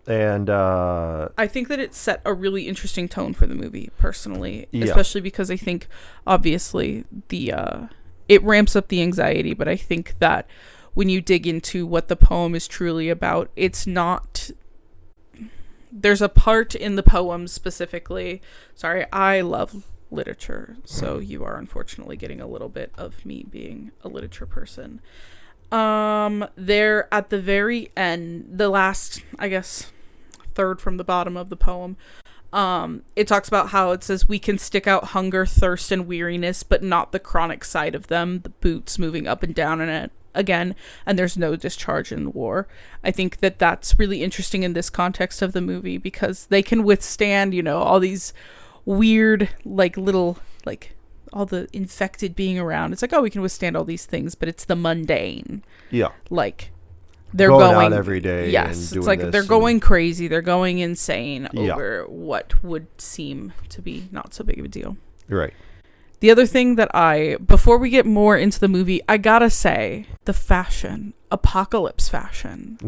[SPEAKER 1] And
[SPEAKER 7] I think that it set a really interesting tone for the movie, personally, especially because I think obviously it ramps up the anxiety, but I think that when you dig into what the poem is truly about, it's not. There's a part in the poem specifically. Sorry, I love literature, so you are unfortunately getting a little bit of me being a literature person. There at the very end, the last, I guess, third from the bottom of the poem, it talks about how it says we can stick out hunger, thirst, and weariness, but not the chronic side of them, the boots moving up and down in it again, and there's no discharge in the war. I think that that's really interesting in this context of the movie because they can withstand, you know, all these weird, like, little, like, all the infected being around. It's like, oh, we can withstand all these things, but it's the mundane. Yeah. Like, they're going out
[SPEAKER 1] every day.
[SPEAKER 7] Yes. It's like they're going crazy. They're going insane over what would seem to be not so big of a deal.
[SPEAKER 1] Right.
[SPEAKER 7] The other thing that before we get more into the movie, I gotta say, the fashion, apocalypse fashion.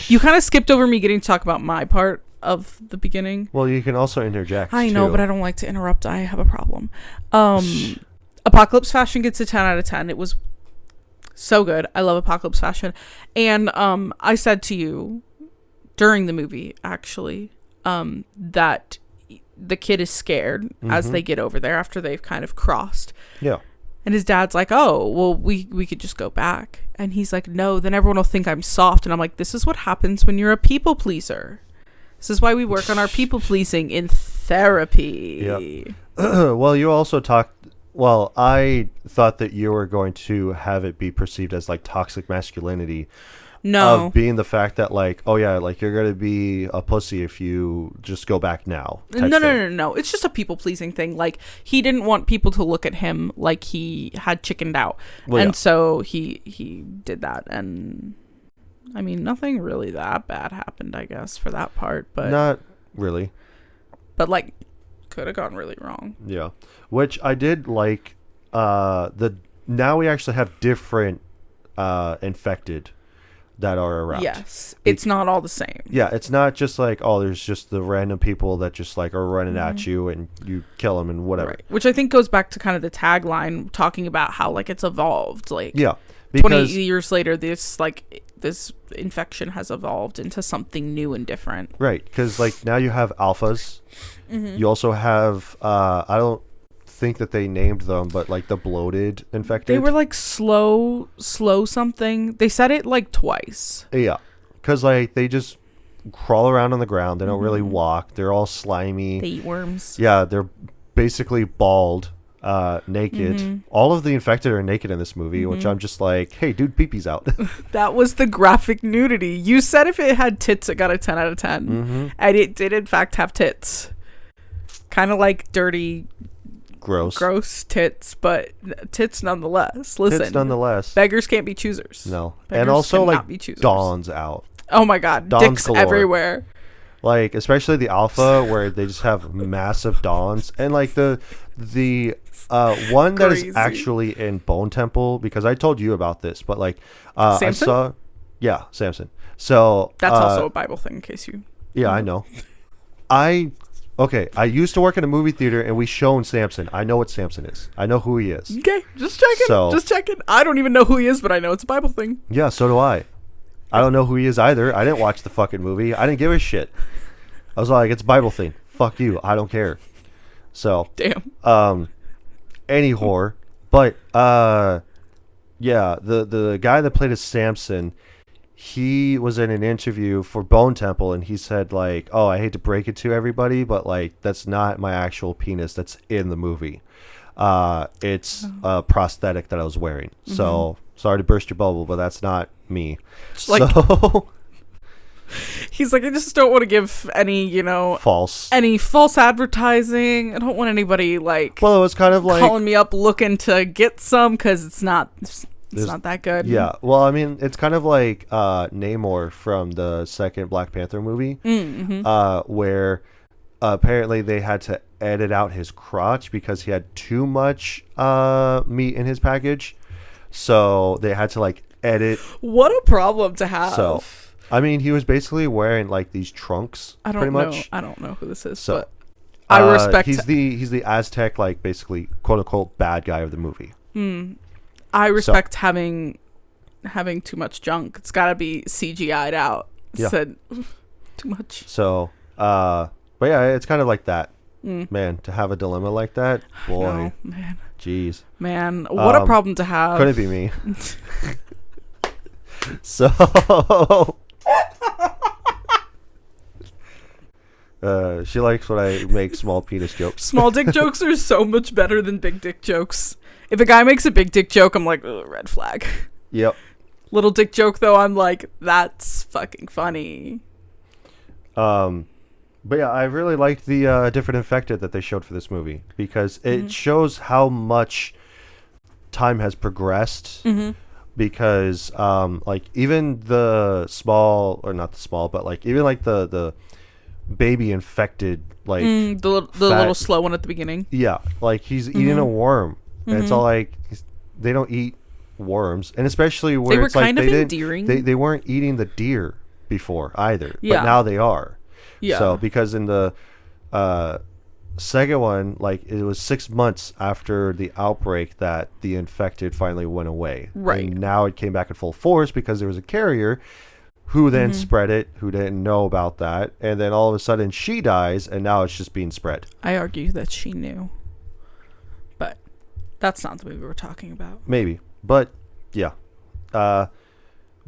[SPEAKER 7] You kind of skipped over me getting to talk about my part of the beginning.
[SPEAKER 1] Well, you can also interject.
[SPEAKER 7] I know, but I don't like to interrupt. I have a problem. Apocalypse fashion gets a 10 out of 10. It was so good. I love apocalypse fashion. And I said to you during the movie, actually, that the kid is scared as they get over there after they've kind of crossed. Yeah. And his dad's like, oh, well, we could just go back. And he's like, no, then everyone will think I'm soft. And I'm like, this is what happens when you're a people pleaser. This is why we work on our people pleasing in therapy.
[SPEAKER 1] Yep. Well, you also talked. Well, I thought that you were going to have it be perceived as like toxic masculinity.
[SPEAKER 7] No.
[SPEAKER 1] Of being the fact that like, oh yeah, like you're going to be a pussy if you just go back now.
[SPEAKER 7] No. It's just a people pleasing thing. Like he didn't want people to look at him like he had chickened out. Well, and so he did that. And I mean, nothing really that bad happened, I guess, for that part, but
[SPEAKER 1] not really.
[SPEAKER 7] But like, could have gone really wrong.
[SPEAKER 1] Yeah, which I did like. Now we actually have different infected that are around.
[SPEAKER 7] Yes, it's not all the same.
[SPEAKER 1] Yeah, it's not just like, oh, there's just the random people that just like are running at you and you kill them and whatever. Right.
[SPEAKER 7] Which I think goes back to kind of the tagline talking about how like it's evolved. Like,
[SPEAKER 1] yeah,
[SPEAKER 7] 20 years later, this infection has evolved into something new and different.
[SPEAKER 1] Right, because like now you have alphas. You also have I don't think that they named them, but like the bloated infected.
[SPEAKER 7] They were like slow something. They said it like twice.
[SPEAKER 1] Yeah, because like they just crawl around on the ground. They don't really walk. They're all slimy.
[SPEAKER 7] They eat worms.
[SPEAKER 1] Yeah, they're basically bald. Naked. All of the infected are naked in this movie, which I'm just like, hey, dude, pee-pee's out.
[SPEAKER 7] That was the graphic nudity. You said if it had tits, it got a 10 out of 10. And it did, in fact, have tits. Kind of like dirty, gross tits, but tits nonetheless. Listen.
[SPEAKER 1] Tits nonetheless.
[SPEAKER 7] Beggars can't be choosers.
[SPEAKER 1] No.
[SPEAKER 7] Beggars
[SPEAKER 1] and also, like, Dawn's out.
[SPEAKER 7] Oh, my God.
[SPEAKER 1] Dawn's
[SPEAKER 7] Dicks
[SPEAKER 1] galore.
[SPEAKER 7] Everywhere.
[SPEAKER 1] Like, especially the alpha, where they just have massive dawns. And, like, the one that is actually in Bone Temple, because I told you about this, but, like,
[SPEAKER 7] Samson?
[SPEAKER 1] I saw... Yeah, Samson. So...
[SPEAKER 7] That's also a Bible thing, in case you...
[SPEAKER 1] Yeah, I know. Okay, I used to work in a movie theater, and we shown Samson. I know what Samson is. I know who he is.
[SPEAKER 7] Okay, just checking. I don't even know who he is, but I know it's a Bible thing.
[SPEAKER 1] Yeah, so do I. I don't know who he is either. I didn't watch the fucking movie. I didn't give a shit. I was like, it's a Bible thing. Fuck you. I don't care. So
[SPEAKER 7] Damn.
[SPEAKER 1] any whore. But yeah, the guy that played as Samson, he was in an interview for Bone Temple, and he said like, "Oh, I hate to break it to everybody, but like that's not my actual penis that's in the movie. It's a prosthetic that I was wearing. So sorry to burst your bubble, but that's not me."
[SPEAKER 7] Like-
[SPEAKER 1] So
[SPEAKER 7] He's like, I just don't want to give any,
[SPEAKER 1] false.
[SPEAKER 7] any false advertising. I don't want anybody like
[SPEAKER 1] Well, it was kind of like
[SPEAKER 7] calling me up looking to get some because it's not that good.
[SPEAKER 1] Yeah, well, I mean, it's kind of like Namor from the second Black Panther movie, where apparently they had to edit out his crotch because he had too much meat in his package, so they had to like edit.
[SPEAKER 7] What a problem to have.
[SPEAKER 1] So, I mean, he was basically wearing like these trunks.
[SPEAKER 7] I don't
[SPEAKER 1] pretty
[SPEAKER 7] know.
[SPEAKER 1] much.
[SPEAKER 7] I don't know who this is,
[SPEAKER 1] So,
[SPEAKER 7] but I respect.
[SPEAKER 1] He's the Aztec, like basically quote unquote bad guy of the movie.
[SPEAKER 7] I respect having too much junk. It's got to be CGI'd out.
[SPEAKER 1] Yeah.
[SPEAKER 7] Said too much.
[SPEAKER 1] So, but yeah, it's kind of like that. Man, to have a dilemma like that, boy,
[SPEAKER 7] No, man.
[SPEAKER 1] jeez,
[SPEAKER 7] Man, what a problem to have.
[SPEAKER 1] couldn't be me. So, she likes when I make small penis jokes.
[SPEAKER 7] Small dick jokes are so much better than big dick jokes. If a guy makes a big dick joke, I'm like, ugh, red flag.
[SPEAKER 1] Yep.
[SPEAKER 7] Little dick joke, though, I'm like, that's fucking funny.
[SPEAKER 1] But yeah, I really liked the different infected that they showed for this movie because it shows how much time has progressed. Because like even the small, or not the small, but like even like the baby infected, like
[SPEAKER 7] The little slow one at the beginning.
[SPEAKER 1] yeah, like he's eating a worm, and it's all like they don't eat worms, and especially where
[SPEAKER 7] They were
[SPEAKER 1] it's like
[SPEAKER 7] kind of
[SPEAKER 1] they
[SPEAKER 7] endearing.
[SPEAKER 1] they weren't eating the deer before either,
[SPEAKER 7] Yeah.
[SPEAKER 1] but now they are.
[SPEAKER 7] Yeah.
[SPEAKER 1] So because in the second one, like it was 6 months after the outbreak that the infected finally went away.
[SPEAKER 7] Right.
[SPEAKER 1] And now it came back in full force because there was a carrier who then spread it, who didn't know about that, and then all of a sudden she dies, and now it's just being spread.
[SPEAKER 7] I argue that she knew. But that's not the movie we're talking about.
[SPEAKER 1] Maybe, but yeah.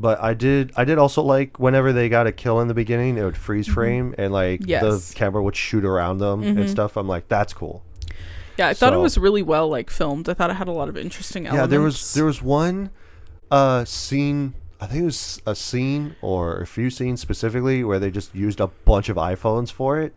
[SPEAKER 1] But I did also like whenever they got a kill in the beginning, it would freeze frame and like
[SPEAKER 7] Yes.
[SPEAKER 1] the camera would shoot around them and stuff. I'm like, that's cool.
[SPEAKER 7] Yeah, I thought it
[SPEAKER 1] So-
[SPEAKER 7] was really well like filmed. I thought it had a lot of interesting elements.
[SPEAKER 1] Yeah, there was one scene. I think it was a scene or a few scenes specifically where they just used a bunch of iPhones for it.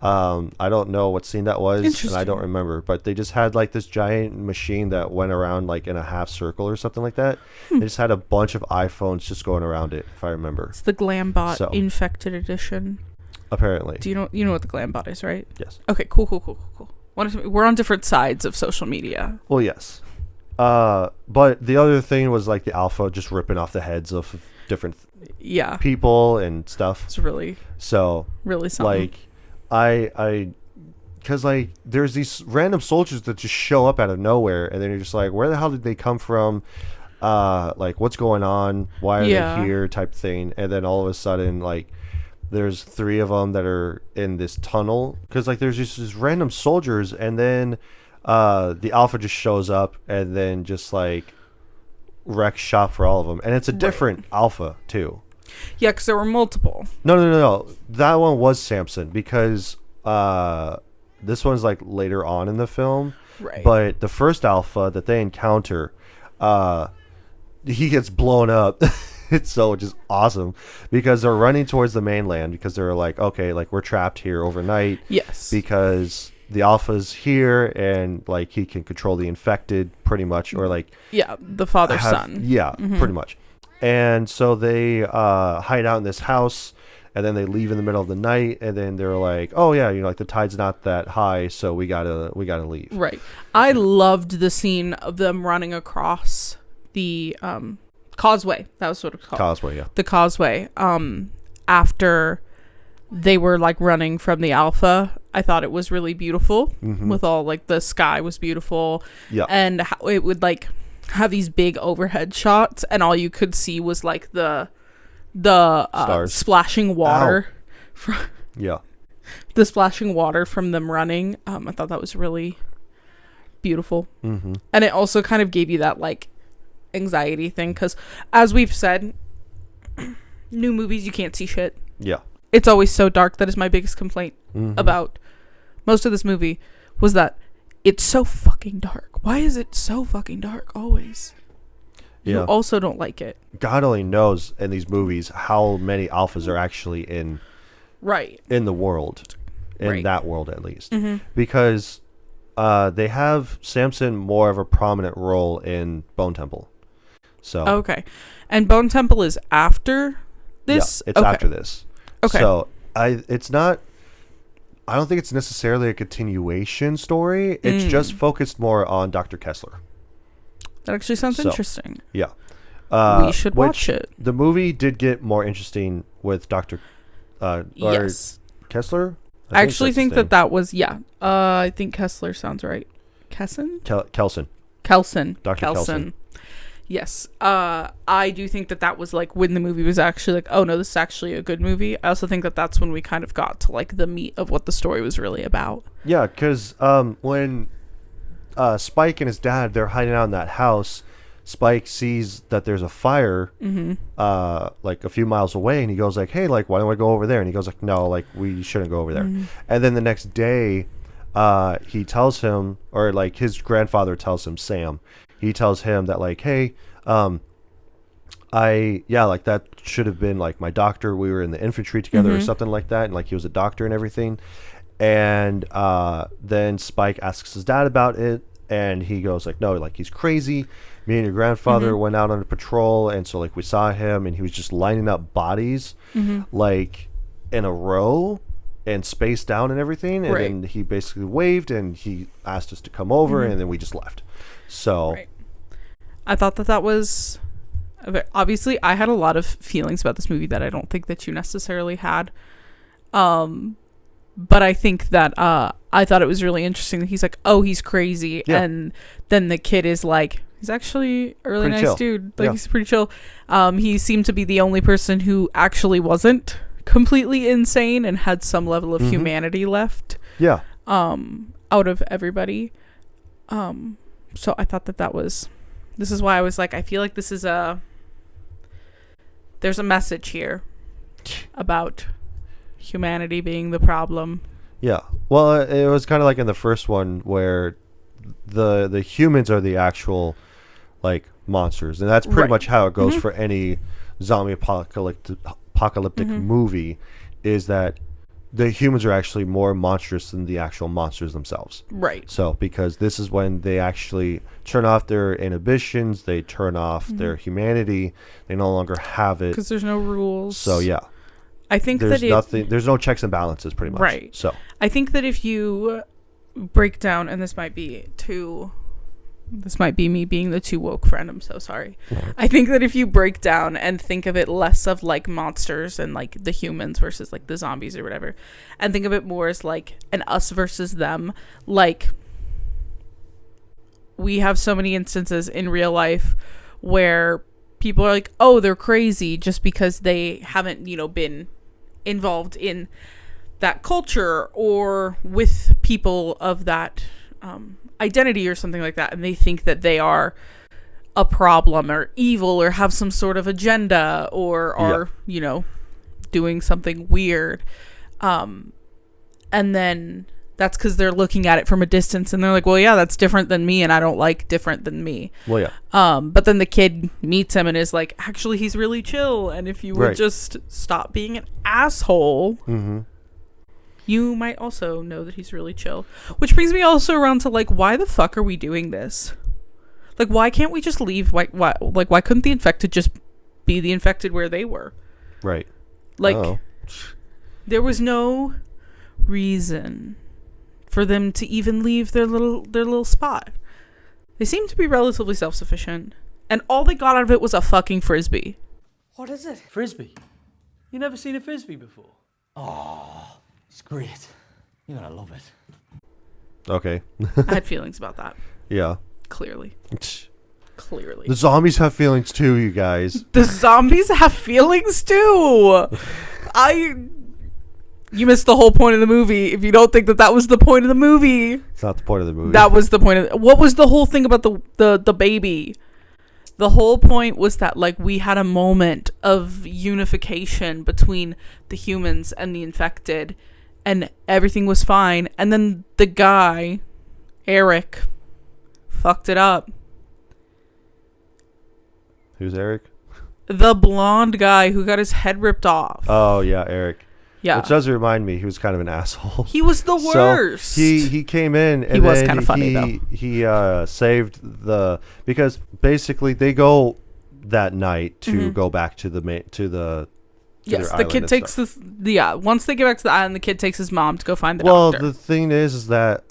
[SPEAKER 1] I don't know what scene that was, and I don't
[SPEAKER 7] Interesting.
[SPEAKER 1] remember. But they just had like this giant machine that went around like in a half circle or something like that. They just had a bunch of iPhones just going around it, if I remember.
[SPEAKER 7] It's the Glambot
[SPEAKER 1] So.
[SPEAKER 7] Infected Edition.
[SPEAKER 1] Apparently,
[SPEAKER 7] Do you know what the Glambot is, right?
[SPEAKER 1] yes.
[SPEAKER 7] Okay, cool. We're on different sides of social media.
[SPEAKER 1] Well, yes. But the other thing was like the alpha just ripping off the heads of different
[SPEAKER 7] Yeah,
[SPEAKER 1] people and stuff.
[SPEAKER 7] it's really
[SPEAKER 1] So
[SPEAKER 7] something.
[SPEAKER 1] like I because like there's these random soldiers that just show up out of nowhere, and then you're just like, where the hell did they come from? Like what's going on? Why are
[SPEAKER 7] Yeah.
[SPEAKER 1] they here? Type thing. And then all of a sudden, like there's 3 of them that are in this tunnel because like there's just these random soldiers, and then the alpha just shows up and then just like wrecks shop for all of them, and it's a different alpha too.
[SPEAKER 7] Yeah, because there were multiple.
[SPEAKER 1] No. That one was Samson because this one's like later on in the film.
[SPEAKER 7] Right.
[SPEAKER 1] But the first alpha that they encounter, he gets blown up. It's so just awesome because they're running towards the mainland because they're like, okay, like we're trapped here overnight.
[SPEAKER 7] Yes.
[SPEAKER 1] Because the alpha's here and like he can control the infected pretty much, or like
[SPEAKER 7] Yeah, the father's son.
[SPEAKER 1] yeah, pretty much. And so they hide out in this house, and then they leave in the middle of the night, and then they're like, oh yeah, like the tide's not that high, so we gotta leave.
[SPEAKER 7] Right. I loved the scene of them running across the causeway. That was what it was called.
[SPEAKER 1] Causeway, yeah.
[SPEAKER 7] The causeway. After they were like running from the alpha, I thought it was really beautiful. With all like the sky was beautiful.
[SPEAKER 1] Yeah.
[SPEAKER 7] And how it would like have these big overhead shots, and all you could see was like the
[SPEAKER 1] Stars.
[SPEAKER 7] splashing water.
[SPEAKER 1] Yeah.
[SPEAKER 7] the splashing water from them running, I thought that was really beautiful.
[SPEAKER 1] Mm-hmm.
[SPEAKER 7] And it also kind of gave you that like anxiety thing, because as we've said, new movies, you can't see shit.
[SPEAKER 1] Yeah.
[SPEAKER 7] It's always so dark. That is my biggest complaint
[SPEAKER 1] Mm-hmm.
[SPEAKER 7] about most of this movie, was that it's so fucking dark. Why is it so fucking dark always?
[SPEAKER 1] Yeah.
[SPEAKER 7] You also don't like it.
[SPEAKER 1] God only knows in these movies how many alphas are actually in
[SPEAKER 7] Right.
[SPEAKER 1] the world, in
[SPEAKER 7] Right.
[SPEAKER 1] that world at least,
[SPEAKER 7] Mm-hmm.
[SPEAKER 1] because they have Samson more of a prominent role in Bone Temple. So
[SPEAKER 7] Okay. And Bone Temple is after this?
[SPEAKER 1] yeah, it's
[SPEAKER 7] Okay.
[SPEAKER 1] after this.
[SPEAKER 7] Okay.
[SPEAKER 1] So it's not. I don't think it's necessarily a continuation story. It's just focused more on Dr. Kessler.
[SPEAKER 7] That actually sounds
[SPEAKER 1] So,
[SPEAKER 7] interesting.
[SPEAKER 1] Yeah.
[SPEAKER 7] We should watch it.
[SPEAKER 1] The movie did get more interesting with Dr.
[SPEAKER 7] Yes.
[SPEAKER 1] Kessler.
[SPEAKER 7] I actually
[SPEAKER 1] that's
[SPEAKER 7] think
[SPEAKER 1] his name.
[SPEAKER 7] that was, yeah. I think Kessler sounds right. Kesson?
[SPEAKER 1] Kelson.
[SPEAKER 7] Kelson.
[SPEAKER 1] Dr. Kelson.
[SPEAKER 7] Yes. I do think that was like when the movie was actually like, oh no, this is actually a good movie. I also think that that's when we kind of got to like the meat of what the story was really about.
[SPEAKER 1] Yeah, because when Spike and his dad, they're hiding out in that house, Spike sees that there's a fire like a few miles away, and he goes like, hey, like, why don't I go over there? And he goes like, no, like, we shouldn't go over there. And then the next day he tells him, or like his grandfather tells him, Sam, he tells him that like, hey, like that should have been like my doctor, we were in the infantry together or something like that, and like he was a doctor and everything. And then Spike asks his dad about it, and he goes like, no, like, he's crazy. Me and your grandfather went out on a patrol, and so like we saw him, and he was just lining up bodies like in a row and spaced down and everything. And then he basically waved, and he asked us to come over, and then we just left. So
[SPEAKER 7] I thought that was obviously, I had a lot of feelings about this movie that I don't think that you necessarily had. But I think that I thought it was really interesting that he's like, oh, he's crazy.
[SPEAKER 1] Yeah.
[SPEAKER 7] And then the kid is like, he's actually a really
[SPEAKER 1] Pretty
[SPEAKER 7] nice
[SPEAKER 1] chill.
[SPEAKER 7] dude. Like,
[SPEAKER 1] Yeah.
[SPEAKER 7] he's pretty chill. He seemed to be the only person who actually wasn't completely insane and had some level of humanity left
[SPEAKER 1] yeah.
[SPEAKER 7] out of everybody. So I thought that this is why I was like, I feel like this is there's a message here about humanity being the problem.
[SPEAKER 1] Yeah. Well, it was kind of like in the first one where the humans are the actual like monsters, and that's pretty much how it goes for any zombie apocalyptic movie, is that the humans are actually more monstrous than the actual monsters themselves.
[SPEAKER 7] Right.
[SPEAKER 1] So because this is when they actually turn off their inhibitions, they turn off their humanity, they no longer have it.
[SPEAKER 7] Because there's no rules.
[SPEAKER 1] So yeah.
[SPEAKER 7] I think
[SPEAKER 1] There's
[SPEAKER 7] that
[SPEAKER 1] nothing. There's no checks and balances, pretty much.
[SPEAKER 7] Right.
[SPEAKER 1] So
[SPEAKER 7] I think that if you break down, and this might be me being the too woke friend, I'm so sorry. I think that if you break down and think of it less of like monsters and like the humans versus like the zombies or whatever, and think of it more as like an us versus them, like we have so many instances in real life where people are like, oh, they're crazy just because they haven't, been involved in that culture or with people of that identity or something like that, and they think that they are a problem or evil or have some sort of agenda or are doing something weird, and then that's because they're looking at it from a distance and they're like, well, yeah, that's different than me and I don't like different than me.
[SPEAKER 1] well, yeah.
[SPEAKER 7] But then the kid meets him and is like, actually, he's really chill. And if you would
[SPEAKER 1] Right.
[SPEAKER 7] just stop being an asshole, you might also know that he's really chill. Which brings me also around to like, why the fuck are we doing this? Like, why can't we just leave? Why couldn't the infected just be the infected where they were?
[SPEAKER 1] Right.
[SPEAKER 7] Like,
[SPEAKER 1] Oh.
[SPEAKER 7] there was no reason for them to even leave their little spot. They seem to be relatively self-sufficient, and all they got out of it was a fucking frisbee.
[SPEAKER 5] What is it? Frisbee. You never seen a frisbee before? Oh, it's great. You're gonna love it.
[SPEAKER 1] Okay.
[SPEAKER 7] I had feelings about that.
[SPEAKER 1] Yeah.
[SPEAKER 7] Clearly.
[SPEAKER 1] The zombies have feelings too, you guys.
[SPEAKER 7] The zombies have feelings too. You missed the whole point of the movie. If you don't think that was the point of the movie,
[SPEAKER 1] It's not the point of the movie.
[SPEAKER 7] that was the point of. What was the whole thing about the baby? The whole point was that like we had a moment of unification between the humans and the infected, and everything was fine. And then the guy, Eric, fucked it up.
[SPEAKER 1] Who's Eric?
[SPEAKER 7] The blonde guy who got his head ripped off.
[SPEAKER 1] Oh yeah, Eric.
[SPEAKER 7] Yeah.
[SPEAKER 1] Which does remind me, he was kind of an asshole.
[SPEAKER 7] He was the worst.
[SPEAKER 1] So he came in and
[SPEAKER 7] He was
[SPEAKER 1] then
[SPEAKER 7] kinda funny, though.
[SPEAKER 1] he saved because basically they go that night to go back to the
[SPEAKER 7] Yes,
[SPEAKER 1] their
[SPEAKER 7] the
[SPEAKER 1] island
[SPEAKER 7] kid
[SPEAKER 1] and
[SPEAKER 7] takes
[SPEAKER 1] stuff.
[SPEAKER 7] once they get back to the island, the kid takes his mom to go find the
[SPEAKER 1] Well,
[SPEAKER 7] doctor.
[SPEAKER 1] the thing is that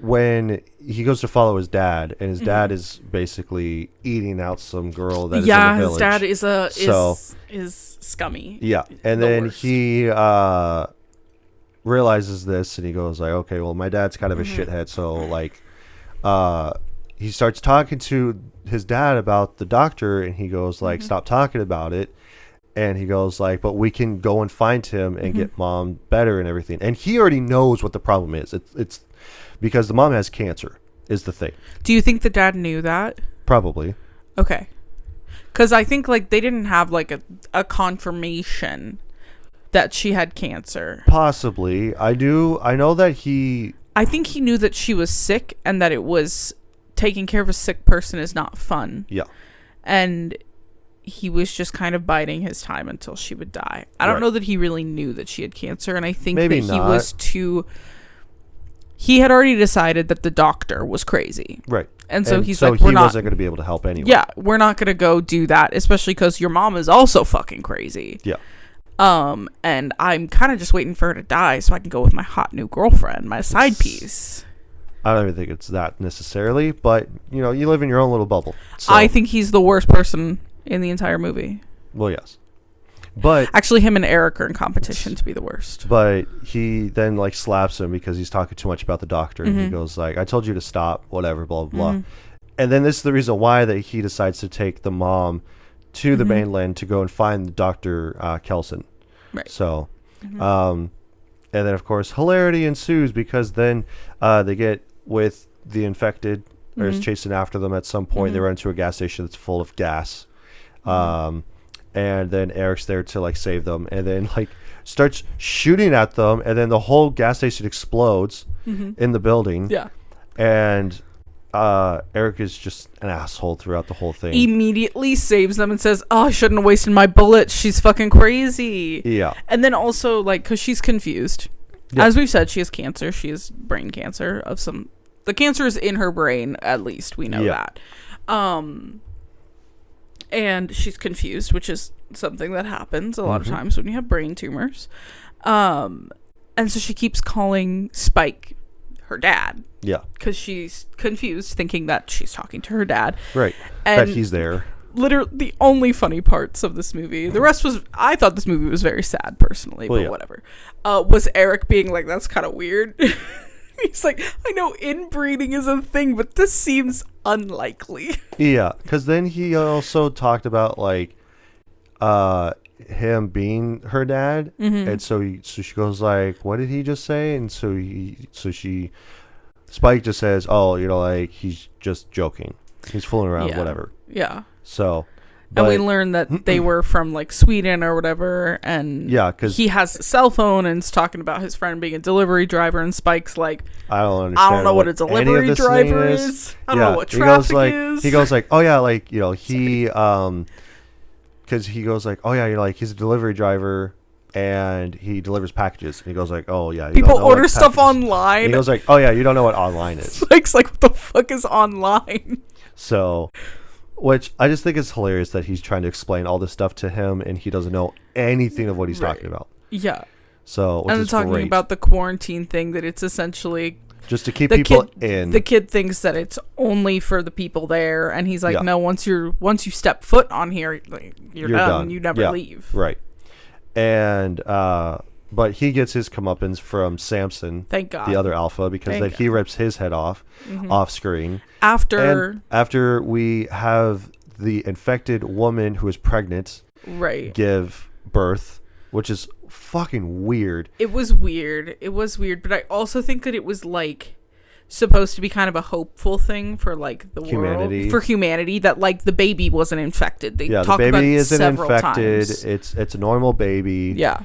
[SPEAKER 1] when he goes to follow his dad, and his dad is basically eating out some girl that is in the village.
[SPEAKER 7] His dad is
[SPEAKER 1] So-
[SPEAKER 7] is scummy.
[SPEAKER 1] Yeah, and
[SPEAKER 7] The
[SPEAKER 1] then
[SPEAKER 7] worst.
[SPEAKER 1] he realizes this, and he goes like, "Okay, well, my dad's kind of a shithead, so like, he starts talking to his dad about the doctor, and he goes like, stop talking about it." And he goes like, "But we can go and find him and get mom better and everything." And he already knows what the problem is. It's because the mom has cancer is the thing.
[SPEAKER 7] Do you think the dad knew that?
[SPEAKER 1] Probably.
[SPEAKER 7] Okay. Because I think like they didn't have like a confirmation that she had cancer.
[SPEAKER 1] Possibly. I know that he...
[SPEAKER 7] I think he knew that she was sick and that it was taking care of a sick person is not fun.
[SPEAKER 1] Yeah.
[SPEAKER 7] And he was just kind of biding his time until she would die. I don't
[SPEAKER 1] Right.
[SPEAKER 7] know that he really knew that she had cancer, and I think
[SPEAKER 1] Maybe
[SPEAKER 7] that he
[SPEAKER 1] not.
[SPEAKER 7] was too... He had already decided that the doctor was crazy.
[SPEAKER 1] Right.
[SPEAKER 7] And so he's
[SPEAKER 1] so
[SPEAKER 7] like,
[SPEAKER 1] he
[SPEAKER 7] we're not...
[SPEAKER 1] wasn't going to be able to help anyway.
[SPEAKER 7] Yeah, we're not going to go do that, especially because your mom is also fucking crazy.
[SPEAKER 1] Yeah.
[SPEAKER 7] And I'm kind of just waiting for her to die so I can go with my hot new girlfriend, my side piece.
[SPEAKER 1] I don't even think it's that necessarily, but you live in your own little bubble. So,
[SPEAKER 7] I think he's the worst person in the entire movie.
[SPEAKER 1] well, yes, but
[SPEAKER 7] Actually, him and Eric are in competition to be the worst.
[SPEAKER 1] he then like slaps him because he's talking too much about the doctor, and he goes like, "I told you to stop, whatever, blah blah blah." And then this is the reason why that he decides to take the mom to the mainland to go and find Dr. Kelson.
[SPEAKER 7] Right.
[SPEAKER 1] So, and then of course hilarity ensues because then they get with the infected or is chasing after them at some point. They run into a gas station that's full of gas. And then Eric's there to like save them, and then like starts shooting at them, and then the whole gas station explodes in the building.
[SPEAKER 7] Yeah.
[SPEAKER 1] And Eric is just an asshole throughout the whole thing.
[SPEAKER 7] Immediately saves them and says, "Oh, I shouldn't have wasted my bullets. She's fucking crazy."
[SPEAKER 1] Yeah.
[SPEAKER 7] And then also, like, because she's confused.
[SPEAKER 1] Yeah.
[SPEAKER 7] As we've said, she has cancer. She has brain cancer of some... The cancer is in her brain, at least. We know that. And she's confused, which is something that happens a lot of times when you have brain tumors. And so she keeps calling Spike her dad.
[SPEAKER 1] Yeah.
[SPEAKER 7] Because she's confused, thinking that she's talking to her dad.
[SPEAKER 1] Right.
[SPEAKER 7] And
[SPEAKER 1] that he's there.
[SPEAKER 7] literally the only funny parts of this movie, the rest was, I thought this movie was very sad personally,
[SPEAKER 1] Well,
[SPEAKER 7] but
[SPEAKER 1] yeah.
[SPEAKER 7] whatever, was Eric being like, "That's kind of weird." He's like, "I know inbreeding is a thing, but this seems unlikely."
[SPEAKER 1] Yeah, because then he also talked about like him being her dad, and so she goes like, "What did he just say?" And so Spike just says, "Oh, like he's just joking, he's fooling around,
[SPEAKER 7] Yeah.
[SPEAKER 1] whatever."
[SPEAKER 7] Yeah.
[SPEAKER 1] So,
[SPEAKER 7] And we
[SPEAKER 1] but-
[SPEAKER 7] learned that they were from like Sweden or whatever, and
[SPEAKER 1] Yeah, 'cause-
[SPEAKER 7] he has a cell phone and is talking about his friend being a delivery driver, and Spike's like,
[SPEAKER 1] I don't understand.
[SPEAKER 7] "I don't know what a
[SPEAKER 1] any of
[SPEAKER 7] delivery
[SPEAKER 1] this
[SPEAKER 7] driver
[SPEAKER 1] thing
[SPEAKER 7] is. I don't know what
[SPEAKER 1] he goes
[SPEAKER 7] traffic
[SPEAKER 1] like,
[SPEAKER 7] is."
[SPEAKER 1] He goes like, "Oh yeah, like he because he goes like, oh yeah, like he's a delivery driver and he delivers packages." And he goes like, "Oh yeah, you
[SPEAKER 7] People
[SPEAKER 1] don't know what
[SPEAKER 7] order stuff
[SPEAKER 1] packages-"
[SPEAKER 7] online.
[SPEAKER 1] And he goes like, "Oh yeah, you don't know what online is."
[SPEAKER 7] Spike's like, "What the fuck is online?"
[SPEAKER 1] So, which I just think is hilarious that he's trying to explain all this stuff to him and he doesn't know anything of what he's talking about.
[SPEAKER 7] Yeah.
[SPEAKER 1] So, which
[SPEAKER 7] And
[SPEAKER 1] is
[SPEAKER 7] talking
[SPEAKER 1] great.
[SPEAKER 7] about the quarantine thing, that it's essentially
[SPEAKER 1] just to keep
[SPEAKER 7] the
[SPEAKER 1] people
[SPEAKER 7] kid,
[SPEAKER 1] in.
[SPEAKER 7] The kid thinks that it's only for the people there, and he's like,
[SPEAKER 1] Yeah.
[SPEAKER 7] "No, once you step foot on here, like, you're done. You never
[SPEAKER 1] Yeah,
[SPEAKER 7] leave."
[SPEAKER 1] Right. And but he gets his comeuppance from Samson,
[SPEAKER 7] Thank God.
[SPEAKER 1] the other alpha, because
[SPEAKER 7] Thank
[SPEAKER 1] then he
[SPEAKER 7] God.
[SPEAKER 1] rips his head off screen.
[SPEAKER 7] After
[SPEAKER 1] And after we have the infected woman who is pregnant
[SPEAKER 7] right,
[SPEAKER 1] give birth which is fucking weird.
[SPEAKER 7] It was weird. But I also think that it was like supposed to be kind of a hopeful thing for like the
[SPEAKER 1] Humanity.
[SPEAKER 7] world, for humanity, that like the baby wasn't infected. They
[SPEAKER 1] Yeah, the
[SPEAKER 7] talk about
[SPEAKER 1] baby
[SPEAKER 7] it
[SPEAKER 1] isn't
[SPEAKER 7] several
[SPEAKER 1] infected.
[SPEAKER 7] times.
[SPEAKER 1] It's a normal baby.
[SPEAKER 7] Yeah.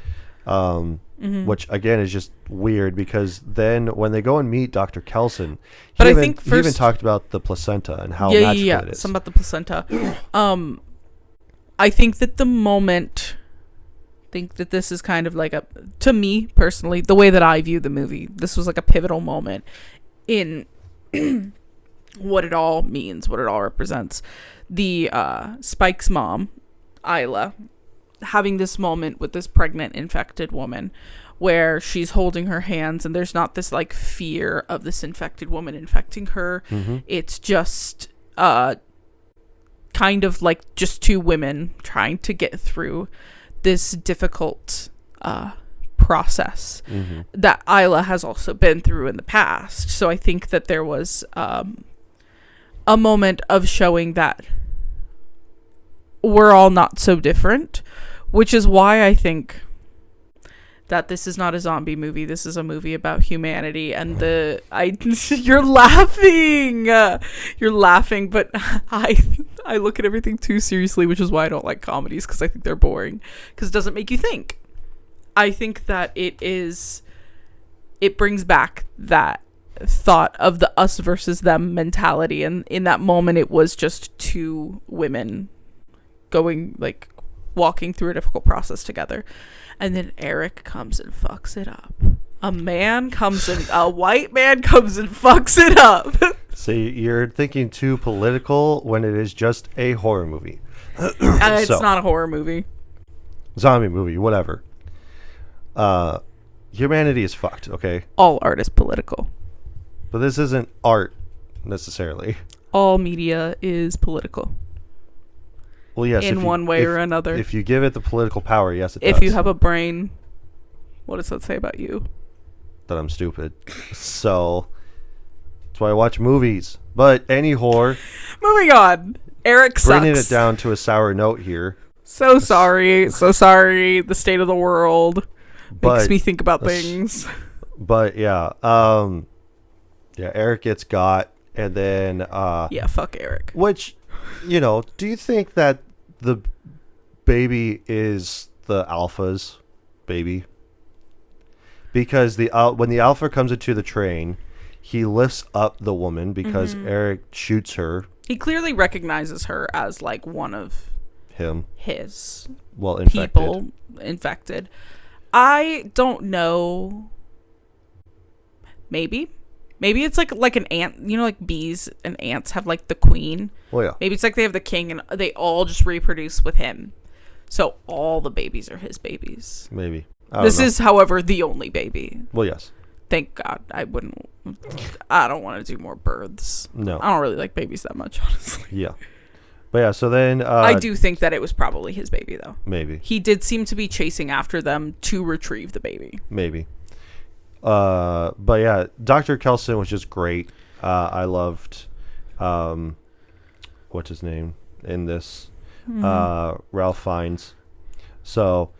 [SPEAKER 1] Which again is just weird because then when they go and meet Dr. Kelson,
[SPEAKER 7] But I
[SPEAKER 1] he
[SPEAKER 7] think
[SPEAKER 1] even
[SPEAKER 7] first-
[SPEAKER 1] talked about the placenta and how
[SPEAKER 7] yeah,
[SPEAKER 1] magical
[SPEAKER 7] yeah,
[SPEAKER 1] it is.
[SPEAKER 7] something about the placenta. I think that the moment, this is kind of like to me personally, the way that I view the movie, this was like a pivotal moment in what it all means, what it all represents. The Spike's mom, Isla, having this moment with this pregnant infected woman where she's holding her hands and there's not this like fear of this infected woman infecting her. It's just kind of like just two women trying to get through this difficult process that Isla has also been through in the past. So I think that there was a moment of showing that we're all not so different, which is why I think that this is not a zombie movie. This is a movie about humanity. And you're laughing. You're laughing, but I look at everything too seriously, which is why I don't like comedies, because I think they're boring, because it doesn't make you think. I think that it brings back that thought of the us versus them mentality. And in that moment, it was just two women walking through a difficult process together. And then Eric comes and fucks it up. A white man comes and fucks it up.
[SPEAKER 1] See, you're thinking too political when it is just a horror movie.
[SPEAKER 7] It's not a horror movie.
[SPEAKER 1] Zombie movie, whatever. Humanity is fucked, okay?
[SPEAKER 7] All art is political.
[SPEAKER 1] But this isn't art, necessarily.
[SPEAKER 7] All media is political.
[SPEAKER 1] Well, yes.
[SPEAKER 7] In one way or another.
[SPEAKER 1] If you give it the political power, yes, it does.
[SPEAKER 7] If you have a brain, what does that say about you?
[SPEAKER 1] That I'm stupid. So, that's why I watch movies. But any horror.
[SPEAKER 7] Moving on. Eric sucks.
[SPEAKER 1] Bringing it down to a sour note here.
[SPEAKER 7] So sorry. The state of the world makes me think about things.
[SPEAKER 1] But yeah. Eric gets got. And then...
[SPEAKER 7] fuck Eric.
[SPEAKER 1] Which, do you think that the baby is the alpha's baby? Because when the alpha comes into the train, he lifts up the woman because Eric shoots her.
[SPEAKER 7] He clearly recognizes her as like one of his people infected. I don't know. Maybe it's like an ant, like bees and ants have like the queen.
[SPEAKER 1] Well, yeah.
[SPEAKER 7] Maybe it's like they have the king and they all just reproduce with him. So all the babies are his babies.
[SPEAKER 1] Maybe.
[SPEAKER 7] This is, however, the only baby.
[SPEAKER 1] Well, yes.
[SPEAKER 7] Thank God. I don't want to do more births.
[SPEAKER 1] No.
[SPEAKER 7] I don't really like babies that much, honestly.
[SPEAKER 1] Yeah. But yeah, so then...
[SPEAKER 7] I do think that it was probably his baby, though.
[SPEAKER 1] Maybe.
[SPEAKER 7] He did seem to be chasing after them to retrieve the baby.
[SPEAKER 1] Maybe. But yeah, Dr. Kelson was just great. I loved... what's his name in this? Ralph Fiennes. So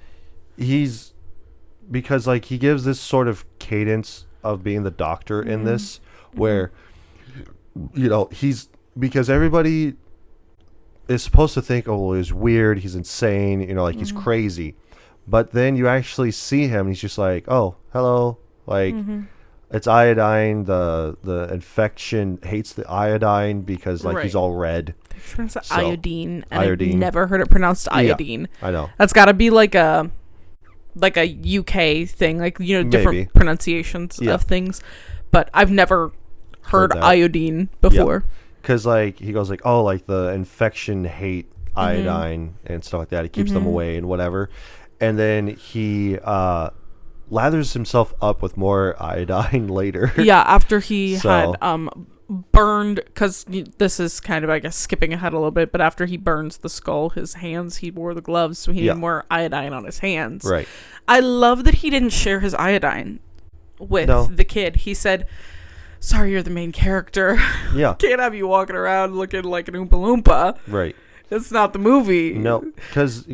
[SPEAKER 1] because like he gives this sort of cadence of being the doctor in this, where because everybody is supposed to think, oh, well, he's weird, he's insane, he's crazy, but then you actually see him and he's just like, oh, hello, like it's iodine. The infection hates the iodine because he's all red.
[SPEAKER 7] They pronounce it iodine, and
[SPEAKER 1] iodine.
[SPEAKER 7] I've never heard it pronounced iodine.
[SPEAKER 1] Yeah, I know.
[SPEAKER 7] That's got to be like a UK thing, like different
[SPEAKER 1] Maybe.
[SPEAKER 7] pronunciations of things. But I've never heard iodine before.
[SPEAKER 1] Because he goes like, oh, like the infection hate iodine and stuff like that. It keeps them away and whatever. And then he lathers himself up with more iodine later.
[SPEAKER 7] Yeah, after he had burned, because this is kind of, I guess, skipping ahead a little bit, but after he burns the skull, his hands, he wore the gloves, so he needed more iodine on his hands.
[SPEAKER 1] Right.
[SPEAKER 7] I love that he didn't share his iodine with the kid. He said, sorry, you're the main character.
[SPEAKER 1] Yeah.
[SPEAKER 7] Can't have you walking around looking like an Oompa Loompa.
[SPEAKER 1] Right.
[SPEAKER 7] It's not the movie.
[SPEAKER 1] No, because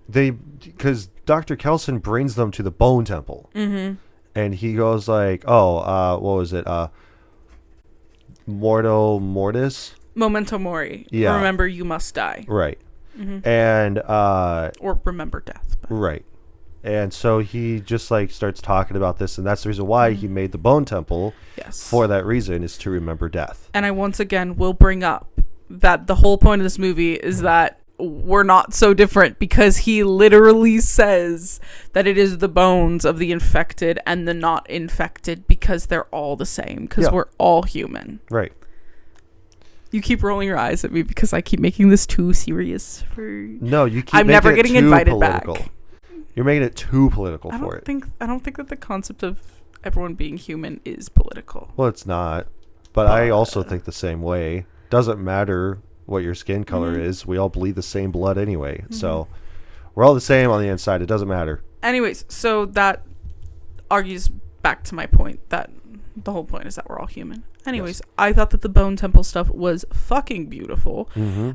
[SPEAKER 1] because Dr. Kelson brings them to the Bone Temple, and he goes like, "Oh, what was it? Morto Mortis,
[SPEAKER 7] Memento Mori.
[SPEAKER 1] Yeah.
[SPEAKER 7] Remember, you must die.
[SPEAKER 1] right?" And
[SPEAKER 7] Or remember death. But.
[SPEAKER 1] right, and so he just like starts talking about this, and that's the reason why he made the Bone Temple.
[SPEAKER 7] Yes.
[SPEAKER 1] For that reason, is to remember death.
[SPEAKER 7] And I once again will bring up that the whole point of this movie is that we're not so different, because he literally says that it is the bones of the infected and the not infected, because they're all the same, because we're all human.
[SPEAKER 1] Right.
[SPEAKER 7] You keep rolling your eyes at me because I keep making this too serious for...
[SPEAKER 1] No, you keep.
[SPEAKER 7] I'm
[SPEAKER 1] making
[SPEAKER 7] never
[SPEAKER 1] it
[SPEAKER 7] getting
[SPEAKER 1] too
[SPEAKER 7] invited
[SPEAKER 1] political.
[SPEAKER 7] back.
[SPEAKER 1] You're making it too political
[SPEAKER 7] I
[SPEAKER 1] for
[SPEAKER 7] don't
[SPEAKER 1] it.
[SPEAKER 7] think that the concept of everyone being human is political.
[SPEAKER 1] Well, it's not. But I also think the same way. Doesn't matter what your skin color is. We all bleed the same blood anyway. So we're all the same on the inside. It doesn't matter.
[SPEAKER 7] Anyways, so that argues back to my point that the whole point is that we're all human. Anyways, I thought that the Bone Temple stuff was fucking beautiful.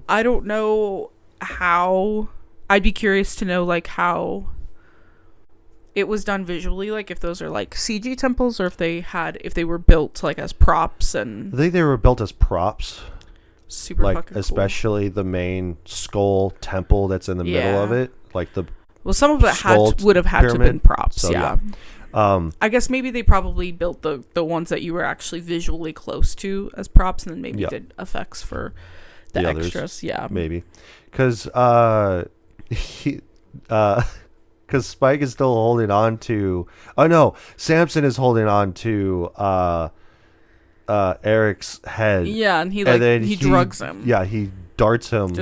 [SPEAKER 7] I don't know how... I'd be curious to know, like, how it was done visually, like if those are like CG temples, or if they were built like as props. And
[SPEAKER 1] I think they were built as props.
[SPEAKER 7] Super
[SPEAKER 1] like
[SPEAKER 7] fucking
[SPEAKER 1] especially the main skull temple that's in the middle of it, like the
[SPEAKER 7] some of it would have had to have been props.
[SPEAKER 1] So,
[SPEAKER 7] yeah. I guess maybe they probably built the ones that you were actually visually close to as props, and then maybe did effects for the extras. Others, yeah,
[SPEAKER 1] maybe because because Spike is still holding on to. Oh no, Samson is holding on to Eric's head.
[SPEAKER 7] Yeah, and he drugs him.
[SPEAKER 1] Yeah, he darts him.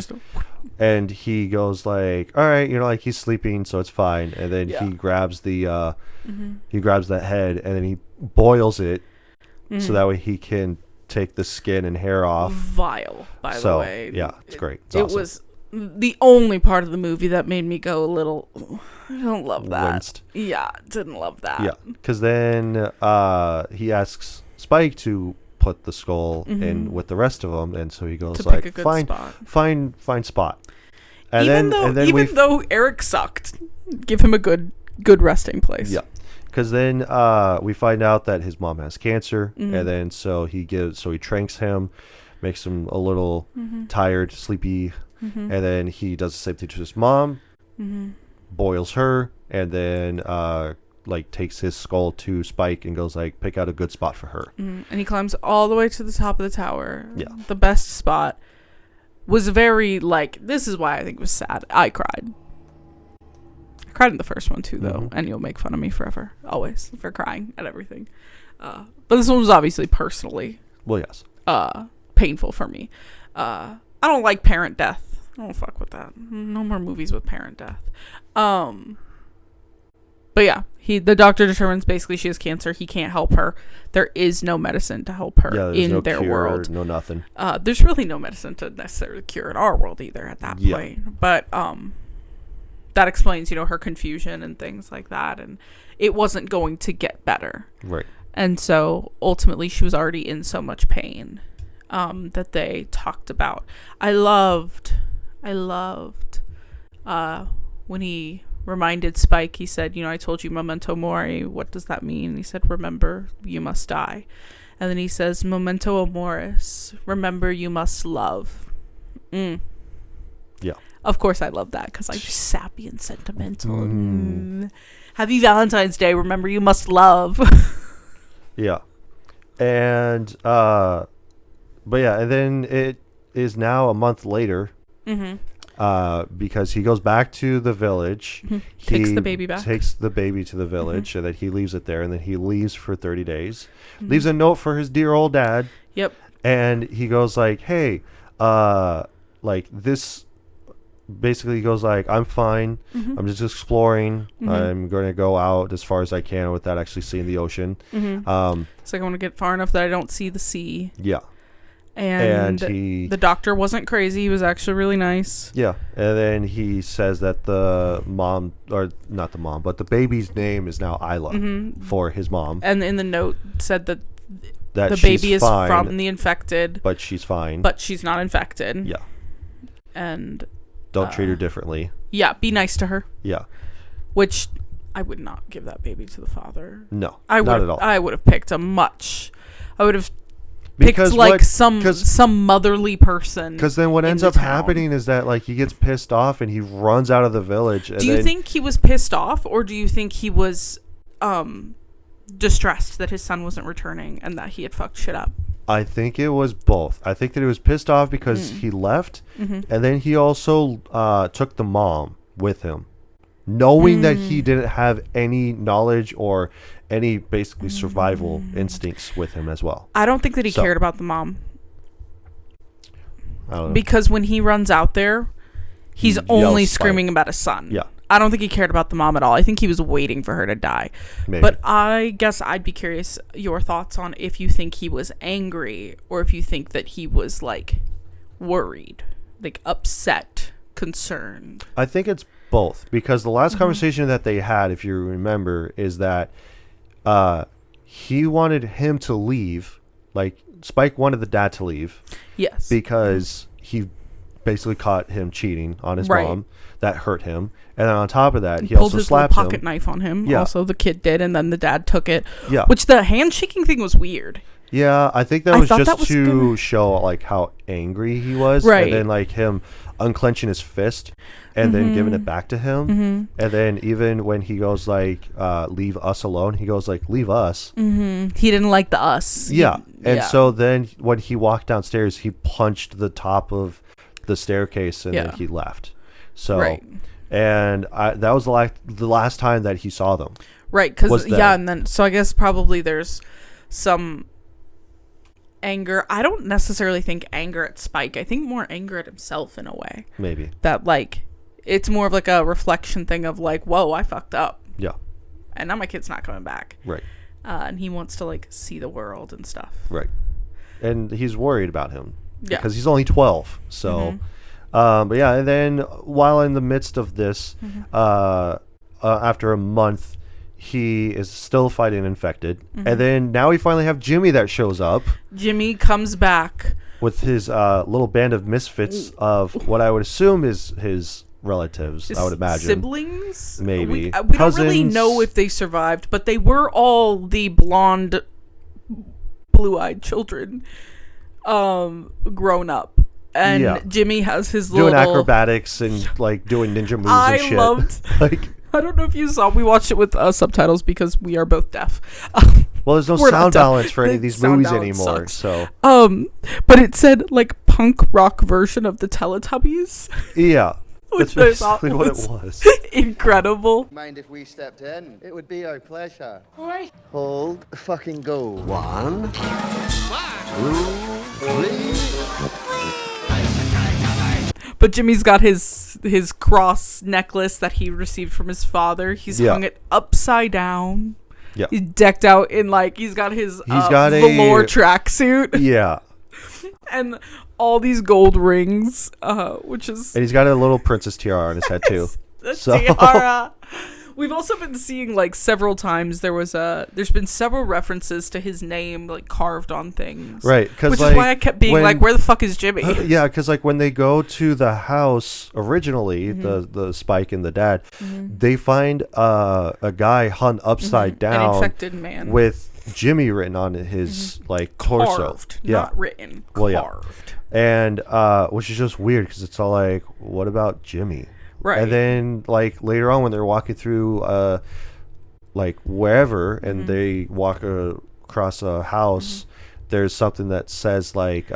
[SPEAKER 1] And he goes like, "All right, like he's sleeping, so it's fine." And then he grabs the he grabs that head, and then he boils it, so that way he can take the skin and hair off.
[SPEAKER 7] Vile, by the way.
[SPEAKER 1] Yeah, it's great. It's
[SPEAKER 7] it
[SPEAKER 1] awesome.
[SPEAKER 7] was the only part of the movie that made me go a little, I don't love that.
[SPEAKER 1] Winced.
[SPEAKER 7] Yeah, didn't love that.
[SPEAKER 1] Yeah, because then he asks Spike to put the skull in with the rest of them, and so he goes like, fine spot. And
[SPEAKER 7] even though Eric sucked, give him a good resting place.
[SPEAKER 1] Yeah, because then we find out that his mom has cancer, and then so he tranks him, makes him a little tired, sleepy, and then he does the same thing to his mom, boils her, and then like takes his skull to Spike and goes like, pick out a good spot for her.
[SPEAKER 7] And he climbs all the way to the top of the tower.
[SPEAKER 1] Yeah,
[SPEAKER 7] the best spot. Was very like, this is why I think it was sad. I cried in the first one too, though, and you'll make fun of me forever, always, for crying at everything. But this one was obviously personally painful for me. I don't like parent death. I don't fuck with that. No more movies with parent death. But yeah, the doctor determines basically she has cancer. He can't help her. There is no medicine to help her in their world.
[SPEAKER 1] No nothing.
[SPEAKER 7] There's really no medicine to necessarily cure in our world either at that point. But that explains, her confusion and things like that. And it wasn't going to get better. Right. And so ultimately she was already in so much pain that they talked about. I loved when he reminded Spike, he said, I told you memento mori, what does that mean? And he said, remember, you must die. And then he says, memento amoris, remember, you must love. Yeah. Of course I love that, because I'm sappy and sentimental. Happy Valentine's Day, remember, you must love.
[SPEAKER 1] Yeah. And but yeah, and then it is now a month later. Because he goes back to the village.
[SPEAKER 7] Takes the baby back.
[SPEAKER 1] Takes the baby to the village, and then he leaves it there, and then he leaves for 30 days. Leaves a note for his dear old dad.
[SPEAKER 7] Yep.
[SPEAKER 1] And he goes like, hey, like this, basically he goes like, I'm fine. I'm just exploring. I'm going to go out as far as I can without actually seeing the ocean.
[SPEAKER 7] It's like I want to get far enough that I don't see the sea.
[SPEAKER 1] Yeah.
[SPEAKER 7] And the doctor wasn't crazy. He was actually really nice.
[SPEAKER 1] Yeah. And then he says that the mom, or not the mom, but the baby's name is now Isla for his mom.
[SPEAKER 7] And in the note said that the baby is fine, from the infected.
[SPEAKER 1] But she's fine.
[SPEAKER 7] But she's not infected.
[SPEAKER 1] Yeah.
[SPEAKER 7] And
[SPEAKER 1] Don't treat her differently.
[SPEAKER 7] Yeah, be nice to her.
[SPEAKER 1] Yeah.
[SPEAKER 7] Which I would not give that baby to the father.
[SPEAKER 1] No,
[SPEAKER 7] not
[SPEAKER 1] at all.
[SPEAKER 7] I would have picked I would have picked
[SPEAKER 1] Because
[SPEAKER 7] like some motherly person.
[SPEAKER 1] Because then what
[SPEAKER 7] in
[SPEAKER 1] ends
[SPEAKER 7] the
[SPEAKER 1] up
[SPEAKER 7] town.
[SPEAKER 1] happening is that like he gets pissed off and he runs out of the village.
[SPEAKER 7] Do you think he was pissed off, or do you think he was distressed that his son wasn't returning and that he had fucked shit up?
[SPEAKER 1] I think it was both. I think that he was pissed off because he left, and then he also took the mom with him, knowing that he didn't have any knowledge or any basically survival instincts with him as well.
[SPEAKER 7] I don't think that he cared about the mom.
[SPEAKER 1] I don't know.
[SPEAKER 7] Because when he runs out there, he's
[SPEAKER 1] He
[SPEAKER 7] only
[SPEAKER 1] yells
[SPEAKER 7] screaming
[SPEAKER 1] Spike.
[SPEAKER 7] about his son.
[SPEAKER 1] Yeah.
[SPEAKER 7] I don't think he cared about the mom at all. I think he was waiting for her to die.
[SPEAKER 1] Maybe.
[SPEAKER 7] But I guess I'd be curious your thoughts on if you think he was angry or if you think that he was like worried, like upset, concerned.
[SPEAKER 1] I think it's both, because the last conversation that they had, if you remember, is that he wanted him to leave. Like Spike wanted the dad to leave.
[SPEAKER 7] Yes.
[SPEAKER 1] Because he basically caught him cheating on his
[SPEAKER 7] Right.
[SPEAKER 1] mom. That hurt him. And then on top of that, he
[SPEAKER 7] pulled
[SPEAKER 1] also
[SPEAKER 7] his little
[SPEAKER 1] slapped
[SPEAKER 7] pocket
[SPEAKER 1] him.
[SPEAKER 7] knife on him.
[SPEAKER 1] Yeah.
[SPEAKER 7] Also, the kid did, and then the dad took it.
[SPEAKER 1] Yeah.
[SPEAKER 7] Which the handshaking thing was weird.
[SPEAKER 1] Yeah, I think that
[SPEAKER 7] I
[SPEAKER 1] was
[SPEAKER 7] thought
[SPEAKER 1] just
[SPEAKER 7] that was
[SPEAKER 1] to
[SPEAKER 7] gonna-
[SPEAKER 1] show like how angry he was,
[SPEAKER 7] Right.
[SPEAKER 1] and then like him unclenching his fist and then giving it back to him, and then even when he goes like, "Leave us alone," he goes like, "Leave us."
[SPEAKER 7] He didn't like the us.
[SPEAKER 1] Yeah, and
[SPEAKER 7] yeah.
[SPEAKER 1] so then when he walked downstairs, he punched the top of the staircase and
[SPEAKER 7] Yeah.
[SPEAKER 1] then he left. So,
[SPEAKER 7] Right.
[SPEAKER 1] and that was the last time that he saw them.
[SPEAKER 7] Right, because
[SPEAKER 1] was
[SPEAKER 7] yeah,
[SPEAKER 1] that.
[SPEAKER 7] and then so I guess probably there's some anger. I don't necessarily think anger at Spike. I think more anger at himself in a way.
[SPEAKER 1] Maybe.
[SPEAKER 7] That like it's more of like a reflection thing of like, whoa, I fucked up,
[SPEAKER 1] Yeah.
[SPEAKER 7] and now my kid's not coming back.
[SPEAKER 1] Right.
[SPEAKER 7] And he wants to like see the world and stuff.
[SPEAKER 1] Right. And he's worried about him
[SPEAKER 7] Yeah.
[SPEAKER 1] because he's only 12. So, but yeah, and then while in the midst of this, after a month, he is still fighting infected. And then now we finally have Jimmy that shows up
[SPEAKER 7] Jimmy comes back.
[SPEAKER 1] with his little band of misfits of what I would assume is his relatives, I would imagine.
[SPEAKER 7] Siblings,
[SPEAKER 1] Maybe.
[SPEAKER 7] We don't really
[SPEAKER 1] Cousins.
[SPEAKER 7] know if they survived, but they were all the blonde, blue-eyed children, grown up. And
[SPEAKER 1] Yeah.
[SPEAKER 7] Jimmy has his
[SPEAKER 1] Doing
[SPEAKER 7] little
[SPEAKER 1] acrobatics and like doing ninja moves
[SPEAKER 7] I
[SPEAKER 1] and shit.
[SPEAKER 7] loved-
[SPEAKER 1] like,
[SPEAKER 7] I don't know if you saw. We watched it with subtitles because we are both deaf.
[SPEAKER 1] well, there's no
[SPEAKER 7] We're not
[SPEAKER 1] sound
[SPEAKER 7] done.
[SPEAKER 1] balance for any of
[SPEAKER 7] The
[SPEAKER 1] these
[SPEAKER 7] sound
[SPEAKER 1] movies
[SPEAKER 7] balance
[SPEAKER 1] anymore.
[SPEAKER 7] sucks.
[SPEAKER 1] So
[SPEAKER 7] But it said like punk rock version of the Teletubbies,
[SPEAKER 1] yeah,
[SPEAKER 7] which
[SPEAKER 1] that's
[SPEAKER 7] I thought
[SPEAKER 1] basically what it
[SPEAKER 7] was
[SPEAKER 1] was.
[SPEAKER 7] incredible.
[SPEAKER 8] Mind if we stepped in? It would be our pleasure. Right. Hold, fucking go. 1, 2, 3.
[SPEAKER 7] But Jimmy's got his cross necklace that he received from his father. He's
[SPEAKER 1] Yeah.
[SPEAKER 7] hung it upside down.
[SPEAKER 1] Yeah,
[SPEAKER 7] He's decked out in like he's got his
[SPEAKER 1] got a-
[SPEAKER 7] velour tracksuit
[SPEAKER 1] yeah,
[SPEAKER 7] and all these gold rings, which is
[SPEAKER 1] and he's got a little princess tiara on his head too.
[SPEAKER 7] a
[SPEAKER 1] So-
[SPEAKER 7] tiara. We've also been seeing like several times there's been several references to his name like carved on things.
[SPEAKER 1] Right, 'cause,
[SPEAKER 7] which
[SPEAKER 1] like,
[SPEAKER 7] is why I kept being
[SPEAKER 1] when-
[SPEAKER 7] like, where the fuck is Jimmy?
[SPEAKER 1] Yeah, because like when they go to the house originally,
[SPEAKER 7] Mm-hmm.
[SPEAKER 1] the Spike and the dad, they find a guy hung upside
[SPEAKER 7] An
[SPEAKER 1] down
[SPEAKER 7] infected man.
[SPEAKER 1] with Jimmy written on his like torso.
[SPEAKER 7] Carved,
[SPEAKER 1] Yeah,
[SPEAKER 7] not written.
[SPEAKER 1] Well, yeah.
[SPEAKER 7] Carved.
[SPEAKER 1] and which is just weird because it's all like, what about Jimmy?
[SPEAKER 7] Right.
[SPEAKER 1] And then like later on when they're walking through like wherever and they walk across a house, there's something that says like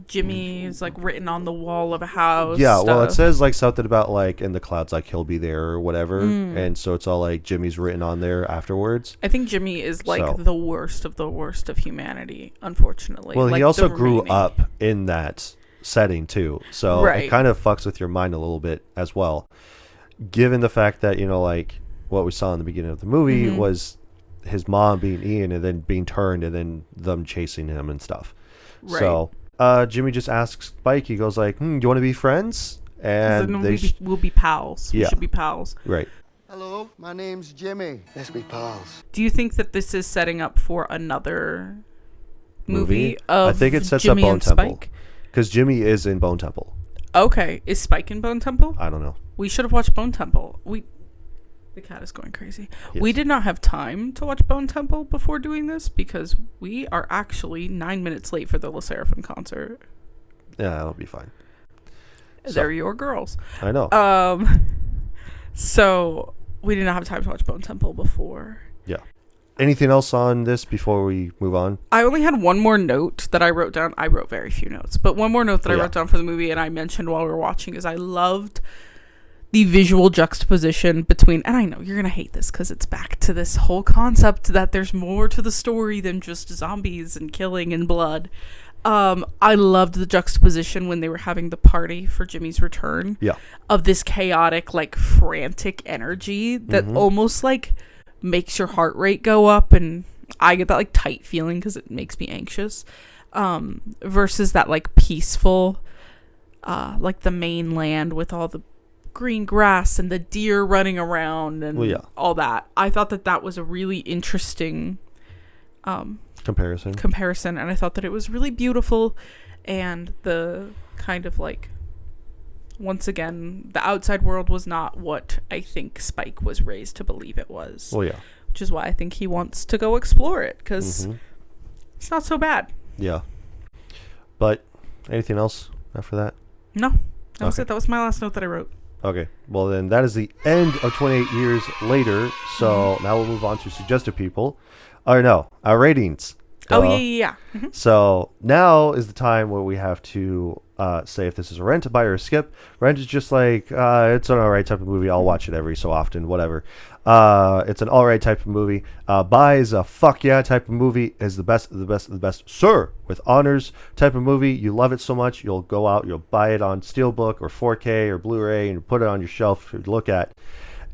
[SPEAKER 7] Jimmy is like written on the wall of a house.
[SPEAKER 1] yeah, well, it
[SPEAKER 7] stuff.
[SPEAKER 1] says like something about like in the clouds, like he'll be there or whatever, and so it's all like Jimmy's written on there afterwards.
[SPEAKER 7] I think Jimmy is like
[SPEAKER 1] So-
[SPEAKER 7] the worst of humanity, unfortunately.
[SPEAKER 1] Well,
[SPEAKER 7] like,
[SPEAKER 1] he also
[SPEAKER 7] the
[SPEAKER 1] grew
[SPEAKER 7] remaining.
[SPEAKER 1] up in that setting too, so
[SPEAKER 7] Right.
[SPEAKER 1] it kind of fucks with your mind a little bit as well. Given the fact that like what we saw in the beginning of the movie was his mom being Ian and then being turned and then them chasing him and stuff.
[SPEAKER 7] Right.
[SPEAKER 1] So Jimmy just asks Spike. He goes like, "Do you want to be friends?" And
[SPEAKER 7] Then
[SPEAKER 1] they
[SPEAKER 7] we'll be pals. We
[SPEAKER 1] Yeah.
[SPEAKER 7] should be pals.
[SPEAKER 1] right.
[SPEAKER 8] Hello, my name's Jimmy. Let's be pals.
[SPEAKER 7] Do you think that this is setting up for another movie of
[SPEAKER 1] I think it sets
[SPEAKER 7] Jimmy
[SPEAKER 1] up Bone
[SPEAKER 7] and
[SPEAKER 1] Temple
[SPEAKER 7] Spike?
[SPEAKER 1] because Jimmy is in Bone Temple.
[SPEAKER 7] Okay, is Spike in Bone Temple?
[SPEAKER 1] I don't know.
[SPEAKER 7] We should have watched Bone Temple. The cat is going crazy.
[SPEAKER 1] Yes.
[SPEAKER 7] We did not have time to watch Bone Temple before doing this because we are actually 9 minutes late for the Le Sserafim concert.
[SPEAKER 1] Yeah, that'll be fine.
[SPEAKER 7] They're your girls.
[SPEAKER 1] I know.
[SPEAKER 7] So we did not have time to watch Bone Temple before.
[SPEAKER 1] Yeah. Anything else on this before we move on?
[SPEAKER 7] I only had one more note that I wrote down. I wrote very few notes, but one more note that I wrote down for the movie and I mentioned while we were watching is I loved the visual juxtaposition between, and I know you're going to hate this because it's back to this whole concept that there's more to the story than just zombies and killing and blood. I loved the juxtaposition when they were having the party for Jimmy's return.
[SPEAKER 1] Yeah.
[SPEAKER 7] Of this chaotic, like frantic energy that almost like makes your heart rate go up, and I get that like tight feeling because it makes me anxious. Versus that like peaceful, like the mainland with all the green grass and the deer running around and all that. I thought that was a really interesting comparison, and I thought that it was really beautiful, and the kind of like, once again, the outside world was not what I think Spike was raised to believe it was.
[SPEAKER 1] Well, yeah.
[SPEAKER 7] Which is why I think he wants to go explore it, because it's not so bad.
[SPEAKER 1] Yeah. But anything else after that?
[SPEAKER 7] No. That was it. That was my last note that I wrote.
[SPEAKER 1] Okay. Well, then that is the end of 28 years later. So now we'll move on to suggested people. Or no, our ratings.
[SPEAKER 7] Oh, yeah.
[SPEAKER 1] So now is the time where we have to say if this is a rent, a buy, or a skip. Rent is just like, it's an alright type of movie. I'll watch it every so often, whatever. It's an alright type of movie. Buy is a fuck yeah type of movie. Is the best of the best of the best. Sir, with honors type of movie. You love it so much, you'll go out, you'll buy it on Steelbook or 4K or Blu-ray and put it on your shelf to look at.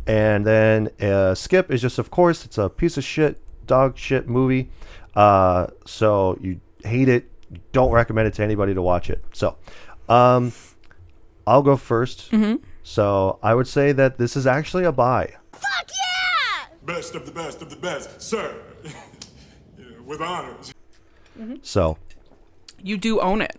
[SPEAKER 1] And then skip is just, of course, it's a piece of shit, dog shit movie. So you hate it, you don't recommend it to anybody to watch it. So I'll go first. So I would say that this is actually a buy.
[SPEAKER 3] Fuck yeah! Best of the best of the best, sir. With honors.
[SPEAKER 1] So
[SPEAKER 7] you do own it.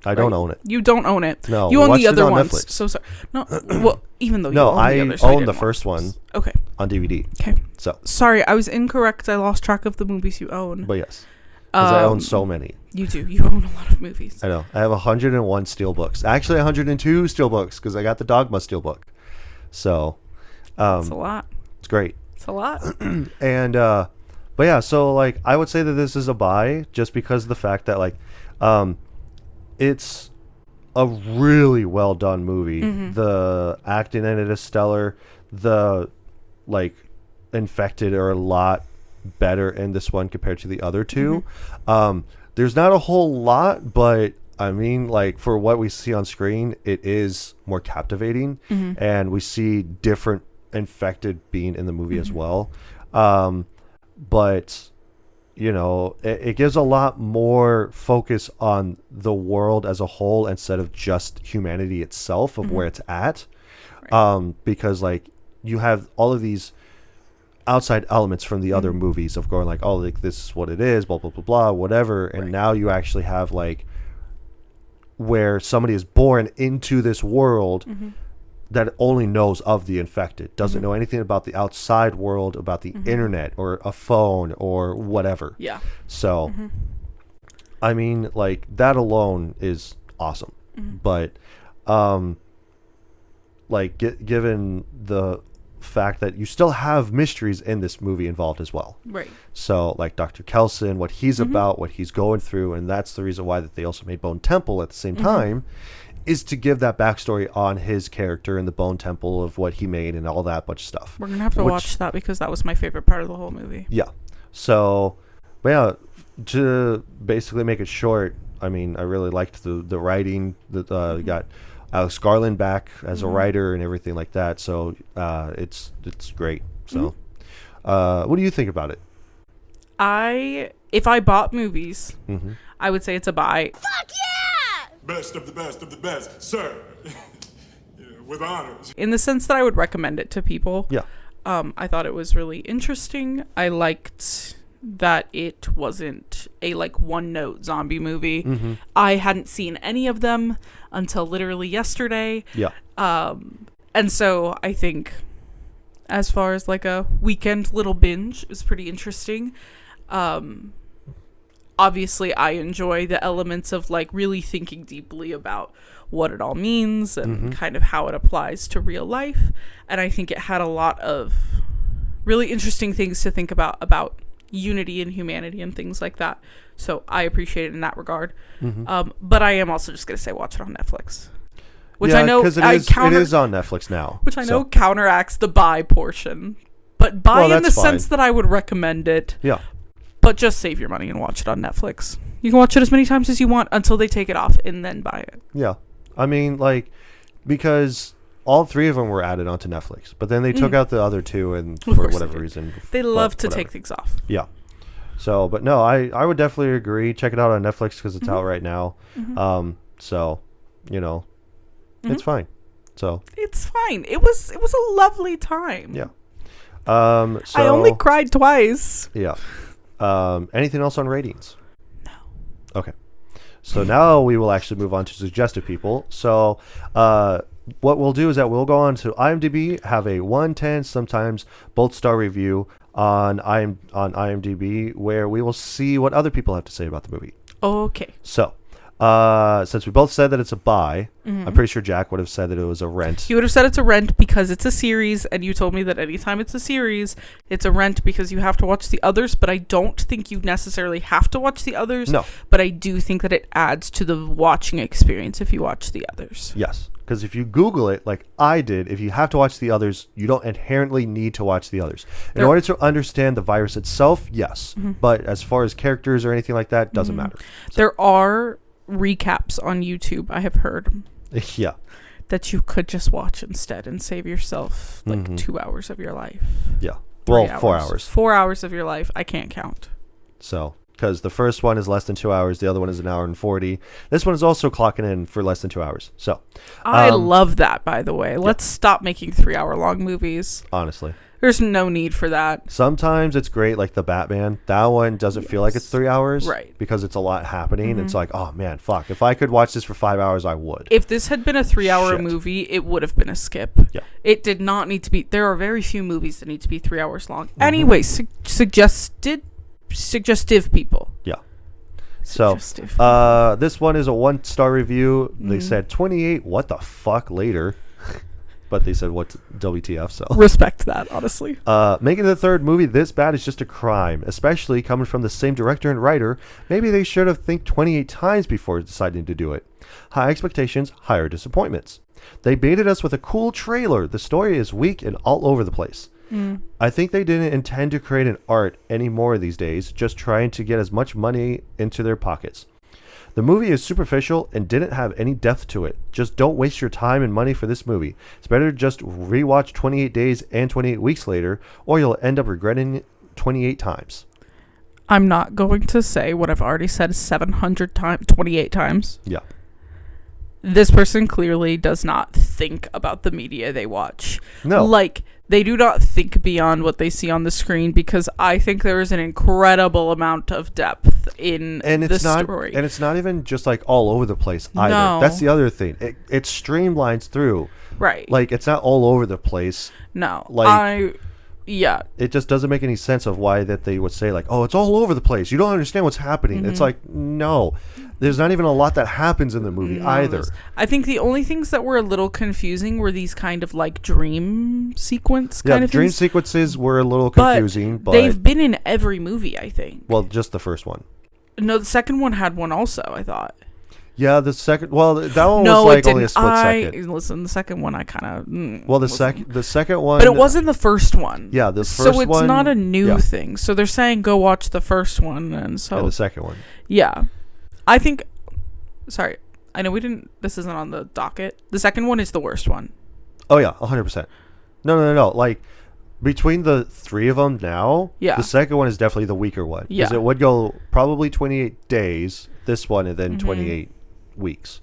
[SPEAKER 1] I don't own it.
[SPEAKER 7] You don't own it.
[SPEAKER 1] No,
[SPEAKER 7] you own the other
[SPEAKER 1] on
[SPEAKER 7] ones.
[SPEAKER 1] Netflix.
[SPEAKER 7] So sorry. No, well, even though you
[SPEAKER 1] no,
[SPEAKER 7] own
[SPEAKER 1] I
[SPEAKER 7] the others,
[SPEAKER 1] own the first one.
[SPEAKER 7] Okay.
[SPEAKER 1] On DVD.
[SPEAKER 7] Okay.
[SPEAKER 1] So
[SPEAKER 7] sorry, I was incorrect. I lost track of the movies you own.
[SPEAKER 1] But yes, because I own so many.
[SPEAKER 7] You do. You own a lot of movies.
[SPEAKER 1] I know. I have 101 steelbooks. Actually, 102 steelbooks because I got the Dogma steelbook. So,
[SPEAKER 7] it's a lot.
[SPEAKER 1] It's great.
[SPEAKER 7] It's a lot.
[SPEAKER 1] And but yeah, so like I would say that this is a buy just because of the fact that like it's a really well done movie. The acting in it is stellar. The like infected are a lot better in this one compared to the other two. There's not a whole lot, but I mean, like for what we see on screen, it is more captivating, and we see different infected being in the movie as well. But you know, it gives a lot more focus on the world as a whole instead of just humanity itself of where it's at. Right. Because like you have all of these outside elements from the other movies of going like, oh, like this is what it is, blah, blah, blah, blah, whatever. And now you actually have like where somebody is born into this world that only knows of the infected, doesn't know anything about the outside world, about the internet or a phone or whatever.
[SPEAKER 7] Yeah.
[SPEAKER 1] So, I mean, like that alone is awesome. But, like given the fact that you still have mysteries in this movie involved as well.
[SPEAKER 7] Right.
[SPEAKER 1] So like Dr. Kelson, what he's about, what he's going through, and that's the reason why that they also made Bone Temple at the same time, is to give that backstory on his character in the Bone Temple of what he made and all that bunch of stuff.
[SPEAKER 7] We're going to have to watch that because that was my favorite part of the whole movie.
[SPEAKER 1] Yeah. So, but yeah, to basically make it short, I mean, I really liked the writing that you got Alex Garland back as a writer and everything like that. So it's great. So what do you think about it?
[SPEAKER 7] If I bought movies, I would say it's a buy.
[SPEAKER 3] Fuck yeah! Best of the best, sir. With honors.
[SPEAKER 7] In the sense that I would recommend it to people.
[SPEAKER 1] Yeah.
[SPEAKER 7] I thought it was really interesting. I liked that it wasn't a like one-note zombie movie. I hadn't seen any of them until literally yesterday.
[SPEAKER 1] Yeah.
[SPEAKER 7] And so I think as far as like a weekend little binge, it was pretty interesting. Obviously I enjoy the elements of like really thinking deeply about what it all means and kind of how it applies to real life. And I think it had a lot of really interesting things to think about unity and humanity and things like that. So I appreciate it in that regard. But I am also just going to say watch it on Netflix. Which
[SPEAKER 1] yeah,
[SPEAKER 7] I know
[SPEAKER 1] because it is on Netflix now.
[SPEAKER 7] Which I know counteracts the buy portion. But buy in the sense that I would recommend it.
[SPEAKER 1] Yeah.
[SPEAKER 7] But just save your money and watch it on Netflix. You can watch it as many times as you want until they take it off and then buy it.
[SPEAKER 1] Yeah. I mean, like, because all 3 of them were added onto Netflix, but then they took out the other 2 and for whatever reason.
[SPEAKER 7] They love to take things off.
[SPEAKER 1] Yeah. So, but no, I would definitely agree. Check it out on Netflix because it's out right now. So, you know, it's fine. So
[SPEAKER 7] it's fine. It was a lovely time.
[SPEAKER 1] Yeah. So
[SPEAKER 7] I only cried twice.
[SPEAKER 1] Yeah. Anything else on ratings? No. Okay. So now we will actually move on to suggested people. So what we'll do is that we'll go on to IMDb, have a 1-10, sometimes both star review on IMDb, where we will see what other people have to say about the movie.
[SPEAKER 7] Okay.
[SPEAKER 1] So since we both said that it's a buy, I'm pretty sure Jack would have said that it was a rent.
[SPEAKER 7] He would have said it's a rent because it's a series, and you told me that anytime it's a series, it's a rent because you have to watch the others, but I don't think you necessarily have to watch the others.
[SPEAKER 1] No.
[SPEAKER 7] But I do think that it adds to the watching experience if you watch the others.
[SPEAKER 1] Yes. Because if you Google it, like I did, if you have to watch the others, you don't inherently need to watch the others. In order to understand the virus itself, yes. But as far as characters or anything like that, doesn't matter. So.
[SPEAKER 7] There are recaps on YouTube, I have heard.
[SPEAKER 1] Yeah.
[SPEAKER 7] That you could just watch instead and save yourself like 2 hours of your life.
[SPEAKER 1] Yeah. Well, 4 hours.
[SPEAKER 7] 4 hours of your life. I can't count.
[SPEAKER 1] So, because the first one is less than 2 hours, the other one is 1 hour and 40. This one is also clocking in for less than 2 hours. So,
[SPEAKER 7] I love that, by the way. Let's stop making 3 hour long movies.
[SPEAKER 1] Honestly.
[SPEAKER 7] There's no need for that.
[SPEAKER 1] Sometimes it's great, like the Batman. That one doesn't feel like it's 3 hours.
[SPEAKER 7] Right.
[SPEAKER 1] Because it's a lot happening. It's like, oh man, fuck. If I could watch this for 5 hours, I would.
[SPEAKER 7] If this had been a 3 hour movie, it would have been a skip.
[SPEAKER 1] Yeah.
[SPEAKER 7] It did not need to be. There are very few movies that need to be 3 hours long. Anyway, suggestive people.
[SPEAKER 1] Yeah. So, this one is a 1-star review. They said 28, what the fuck, later. But they said, what WTF, so.
[SPEAKER 7] Respect that, honestly.
[SPEAKER 1] Making the third movie this bad is just a crime, especially coming from the same director and writer. Maybe they should have think 28 times before deciding to do it. High expectations, higher disappointments. They baited us with a cool trailer. The story is weak and all over the place. I think they didn't intend to create an art anymore these days, just trying to get as much money into their pockets. The movie is superficial and didn't have any depth to it. Just don't waste your time and money for this movie. It's better to just rewatch 28 Days and 28 Weeks Later, or you'll end up regretting it 28 times.
[SPEAKER 7] I'm not going to say what I've already said 700 times, 28 times.
[SPEAKER 1] Yeah.
[SPEAKER 7] This person clearly does not think about the media they watch.
[SPEAKER 1] No.
[SPEAKER 7] Like, they do not think beyond what they see on the screen, because I think there is an incredible amount of depth in the story.
[SPEAKER 1] And it's not even just like all over the place either.
[SPEAKER 7] No.
[SPEAKER 1] That's the other thing. It streamlines through.
[SPEAKER 7] Right.
[SPEAKER 1] Like, it's not all over the place.
[SPEAKER 7] No.
[SPEAKER 1] Like,
[SPEAKER 7] yeah.
[SPEAKER 1] It just doesn't make any sense of why that they would say like, oh, it's all over the place. You don't understand what's happening. It's like, no. There's not even a lot that happens in the movie either.
[SPEAKER 7] I think the only things that were a little confusing were these kind of like dream sequence kind of
[SPEAKER 1] dream
[SPEAKER 7] things.
[SPEAKER 1] sequences were a little confusing, but
[SPEAKER 7] they've been in every movie, I think.
[SPEAKER 1] Well, just the first one.
[SPEAKER 7] No, the second one had one also, I thought.
[SPEAKER 1] Yeah, the second. Well, that one was like only a split second.
[SPEAKER 7] Listen, the second one I kind of.
[SPEAKER 1] Well, the second one.
[SPEAKER 7] But it wasn't the first one.
[SPEAKER 1] Yeah, the first
[SPEAKER 7] one. So it's
[SPEAKER 1] one,
[SPEAKER 7] not a new thing. So they're saying go watch the first one, and so.
[SPEAKER 1] And the second one.
[SPEAKER 7] Yeah, I think. Sorry, I know we didn't. This isn't on the docket. The second one is the worst one.
[SPEAKER 1] Oh yeah, 100%. No. Like between the three of them now, the second one is definitely the weaker one.
[SPEAKER 7] Yeah,
[SPEAKER 1] because it would go probably 28 days. This one, and then 28 weeks.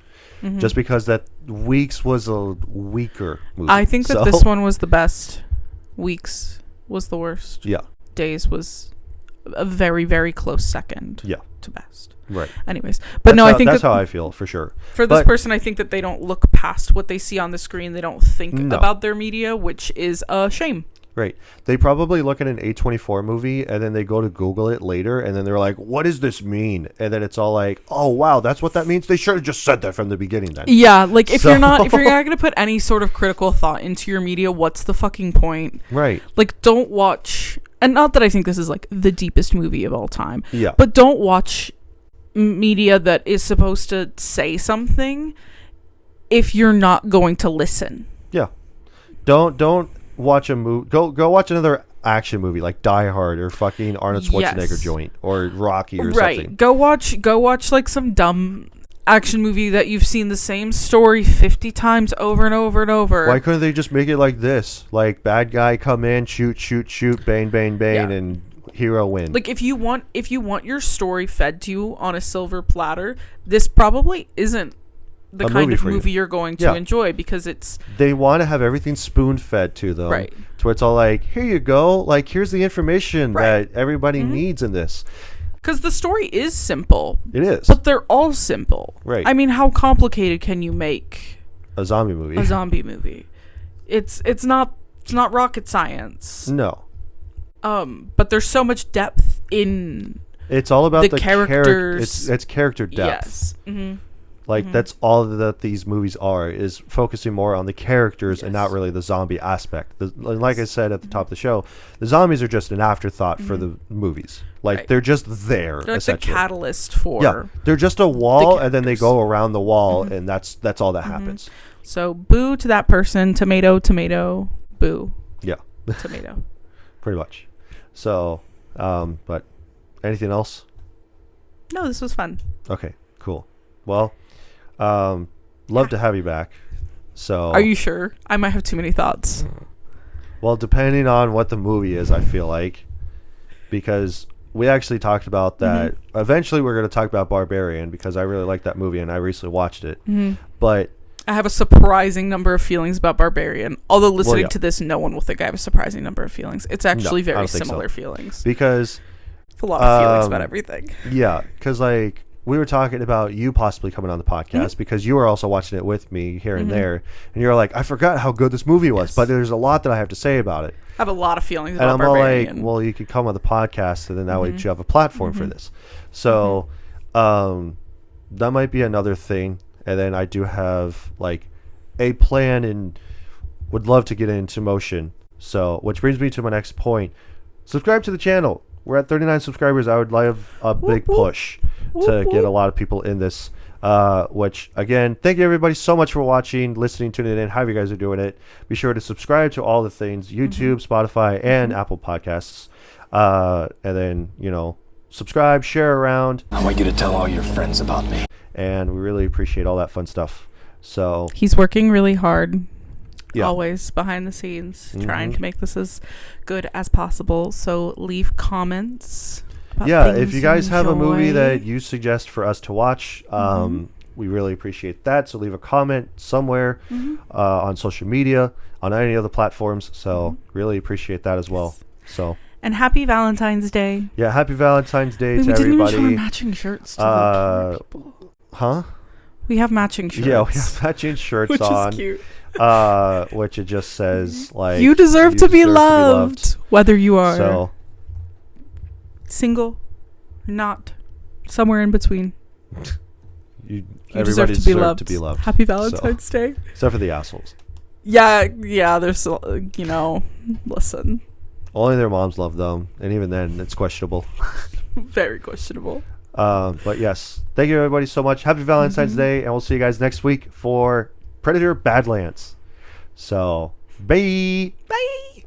[SPEAKER 1] Just because that Weeks was a weaker movie.
[SPEAKER 7] I think that this one was the best. Weeks was the worst.
[SPEAKER 1] Yeah.
[SPEAKER 7] Days was a very, very close second
[SPEAKER 1] Yeah.
[SPEAKER 7] to best.
[SPEAKER 1] Right.
[SPEAKER 7] Anyways, but no, I think
[SPEAKER 1] that's how I feel for sure.
[SPEAKER 7] For this person, I think that they don't look past what they see on the screen. They don't think about their media, which is a shame.
[SPEAKER 1] Right. They probably look at an A24 movie and then they go to Google it later and then they're like, what does this mean? And then it's all like, oh, wow, that's what that means? They should have just said that from the beginning then.
[SPEAKER 7] Yeah, like if you're not going to put any sort of critical thought into your media, what's the fucking point?
[SPEAKER 1] Right.
[SPEAKER 7] Like, don't watch, and not that I think this is like the deepest movie of all time.
[SPEAKER 1] Yeah.
[SPEAKER 7] But don't watch media that is supposed to say something if you're not going to listen.
[SPEAKER 1] Yeah. Don't watch a movie. Go watch another action movie like Die Hard or fucking Arnold Schwarzenegger joint or Rocky or something.
[SPEAKER 7] Go watch like some dumb action movie that you've seen the same story 50 times over and over and over.
[SPEAKER 1] Why couldn't they just make it like this? Like bad guy come in, shoot, bang, bang, bang, and hero win.
[SPEAKER 7] Like if you want your story fed to you on a silver platter, this probably isn't the kind of movie you're going to enjoy, because
[SPEAKER 1] they want to have everything spoon fed to them,
[SPEAKER 7] right?
[SPEAKER 1] To where it's all like, here you go, like here's the information that everybody needs in this.
[SPEAKER 7] Because the story is simple.
[SPEAKER 1] It is,
[SPEAKER 7] but they're all simple,
[SPEAKER 1] right?
[SPEAKER 7] I mean, how complicated can you make
[SPEAKER 1] a zombie movie?
[SPEAKER 7] It's not rocket science.
[SPEAKER 1] No.
[SPEAKER 7] But there's so much depth in.
[SPEAKER 1] It's all about the
[SPEAKER 7] characters.
[SPEAKER 1] It's character depth.
[SPEAKER 7] Yes. Mm-hmm.
[SPEAKER 1] Like that's all that these movies are, is focusing more on the characters and not really the zombie aspect. Like I said at the top of the show, the zombies are just an afterthought for the movies. Like they're just there.
[SPEAKER 7] They're like the catalyst for.
[SPEAKER 1] Yeah, they're just a wall, and then they go around the wall, and that's all that happens.
[SPEAKER 7] So boo to that person. Tomato, tomato, boo.
[SPEAKER 1] Yeah.
[SPEAKER 7] Tomato.
[SPEAKER 1] Pretty much. So, but anything else?
[SPEAKER 7] No, this was fun.
[SPEAKER 1] Okay, cool. Well, love to have you back. So,
[SPEAKER 7] are you sure? I might have too many thoughts.
[SPEAKER 1] Well, depending on what the movie is, I feel like, because we actually talked about that. Eventually, we're going to talk about Barbarian, because I really like that movie and I recently watched it. But
[SPEAKER 7] I have a surprising number of feelings about Barbarian. Although listening to this, no one will think I have a surprising number of feelings. It's actually very similar feelings.
[SPEAKER 1] Because
[SPEAKER 7] it's a lot of feelings about everything.
[SPEAKER 1] Yeah, because like we were talking about you possibly coming on the podcast because you were also watching it with me here and there, and you're like, I forgot how good this movie was, but there's a lot that I have to say about it.
[SPEAKER 7] I have a lot of feelings
[SPEAKER 1] about
[SPEAKER 7] Barbarian.
[SPEAKER 1] And I'm all like, well, you could come on the podcast, and then that way you have a platform for this. So that might be another thing. And then I do have like a plan and would love to get it into motion. So, which brings me to my next point. Subscribe to the channel. We're at 39 subscribers. I would love a big push to get a lot of people in this. Which, again, thank you everybody so much for watching, listening, tuning in, how you guys are doing it. Be sure to subscribe to all the things, YouTube, Spotify, and Apple Podcasts. And then, subscribe, share around.
[SPEAKER 4] I want you to tell all your friends about me.
[SPEAKER 1] And we really appreciate all that fun stuff. So
[SPEAKER 7] he's working really hard, always behind the scenes, trying to make this as good as possible. So leave comments.
[SPEAKER 1] If you guys have a movie that you suggest for us to watch, we really appreciate that. So leave a comment somewhere on social media, on any of the platforms. So really appreciate that as well. So.
[SPEAKER 7] And happy Valentine's Day.
[SPEAKER 1] Yeah, happy Valentine's Day to
[SPEAKER 7] we
[SPEAKER 1] everybody.
[SPEAKER 7] We didn't even show our matching shirts to the people.
[SPEAKER 1] Huh?
[SPEAKER 7] We have matching shirts.
[SPEAKER 1] Yeah, we have matching shirts
[SPEAKER 7] which
[SPEAKER 1] on.
[SPEAKER 7] Which is cute.
[SPEAKER 1] Which it just says, like...
[SPEAKER 7] You deserve to be loved. Whether you are single, not, somewhere in between.
[SPEAKER 1] You
[SPEAKER 7] deserve to be loved. Happy Valentine's Day.
[SPEAKER 1] Except for the assholes.
[SPEAKER 7] Yeah, there's, listen.
[SPEAKER 1] Only their moms love them, and even then, it's questionable.
[SPEAKER 7] Very questionable.
[SPEAKER 1] But yes, thank you everybody so much. Happy Valentine's Day, and we'll see you guys next week for Predator Badlands. So, bye.
[SPEAKER 7] Bye.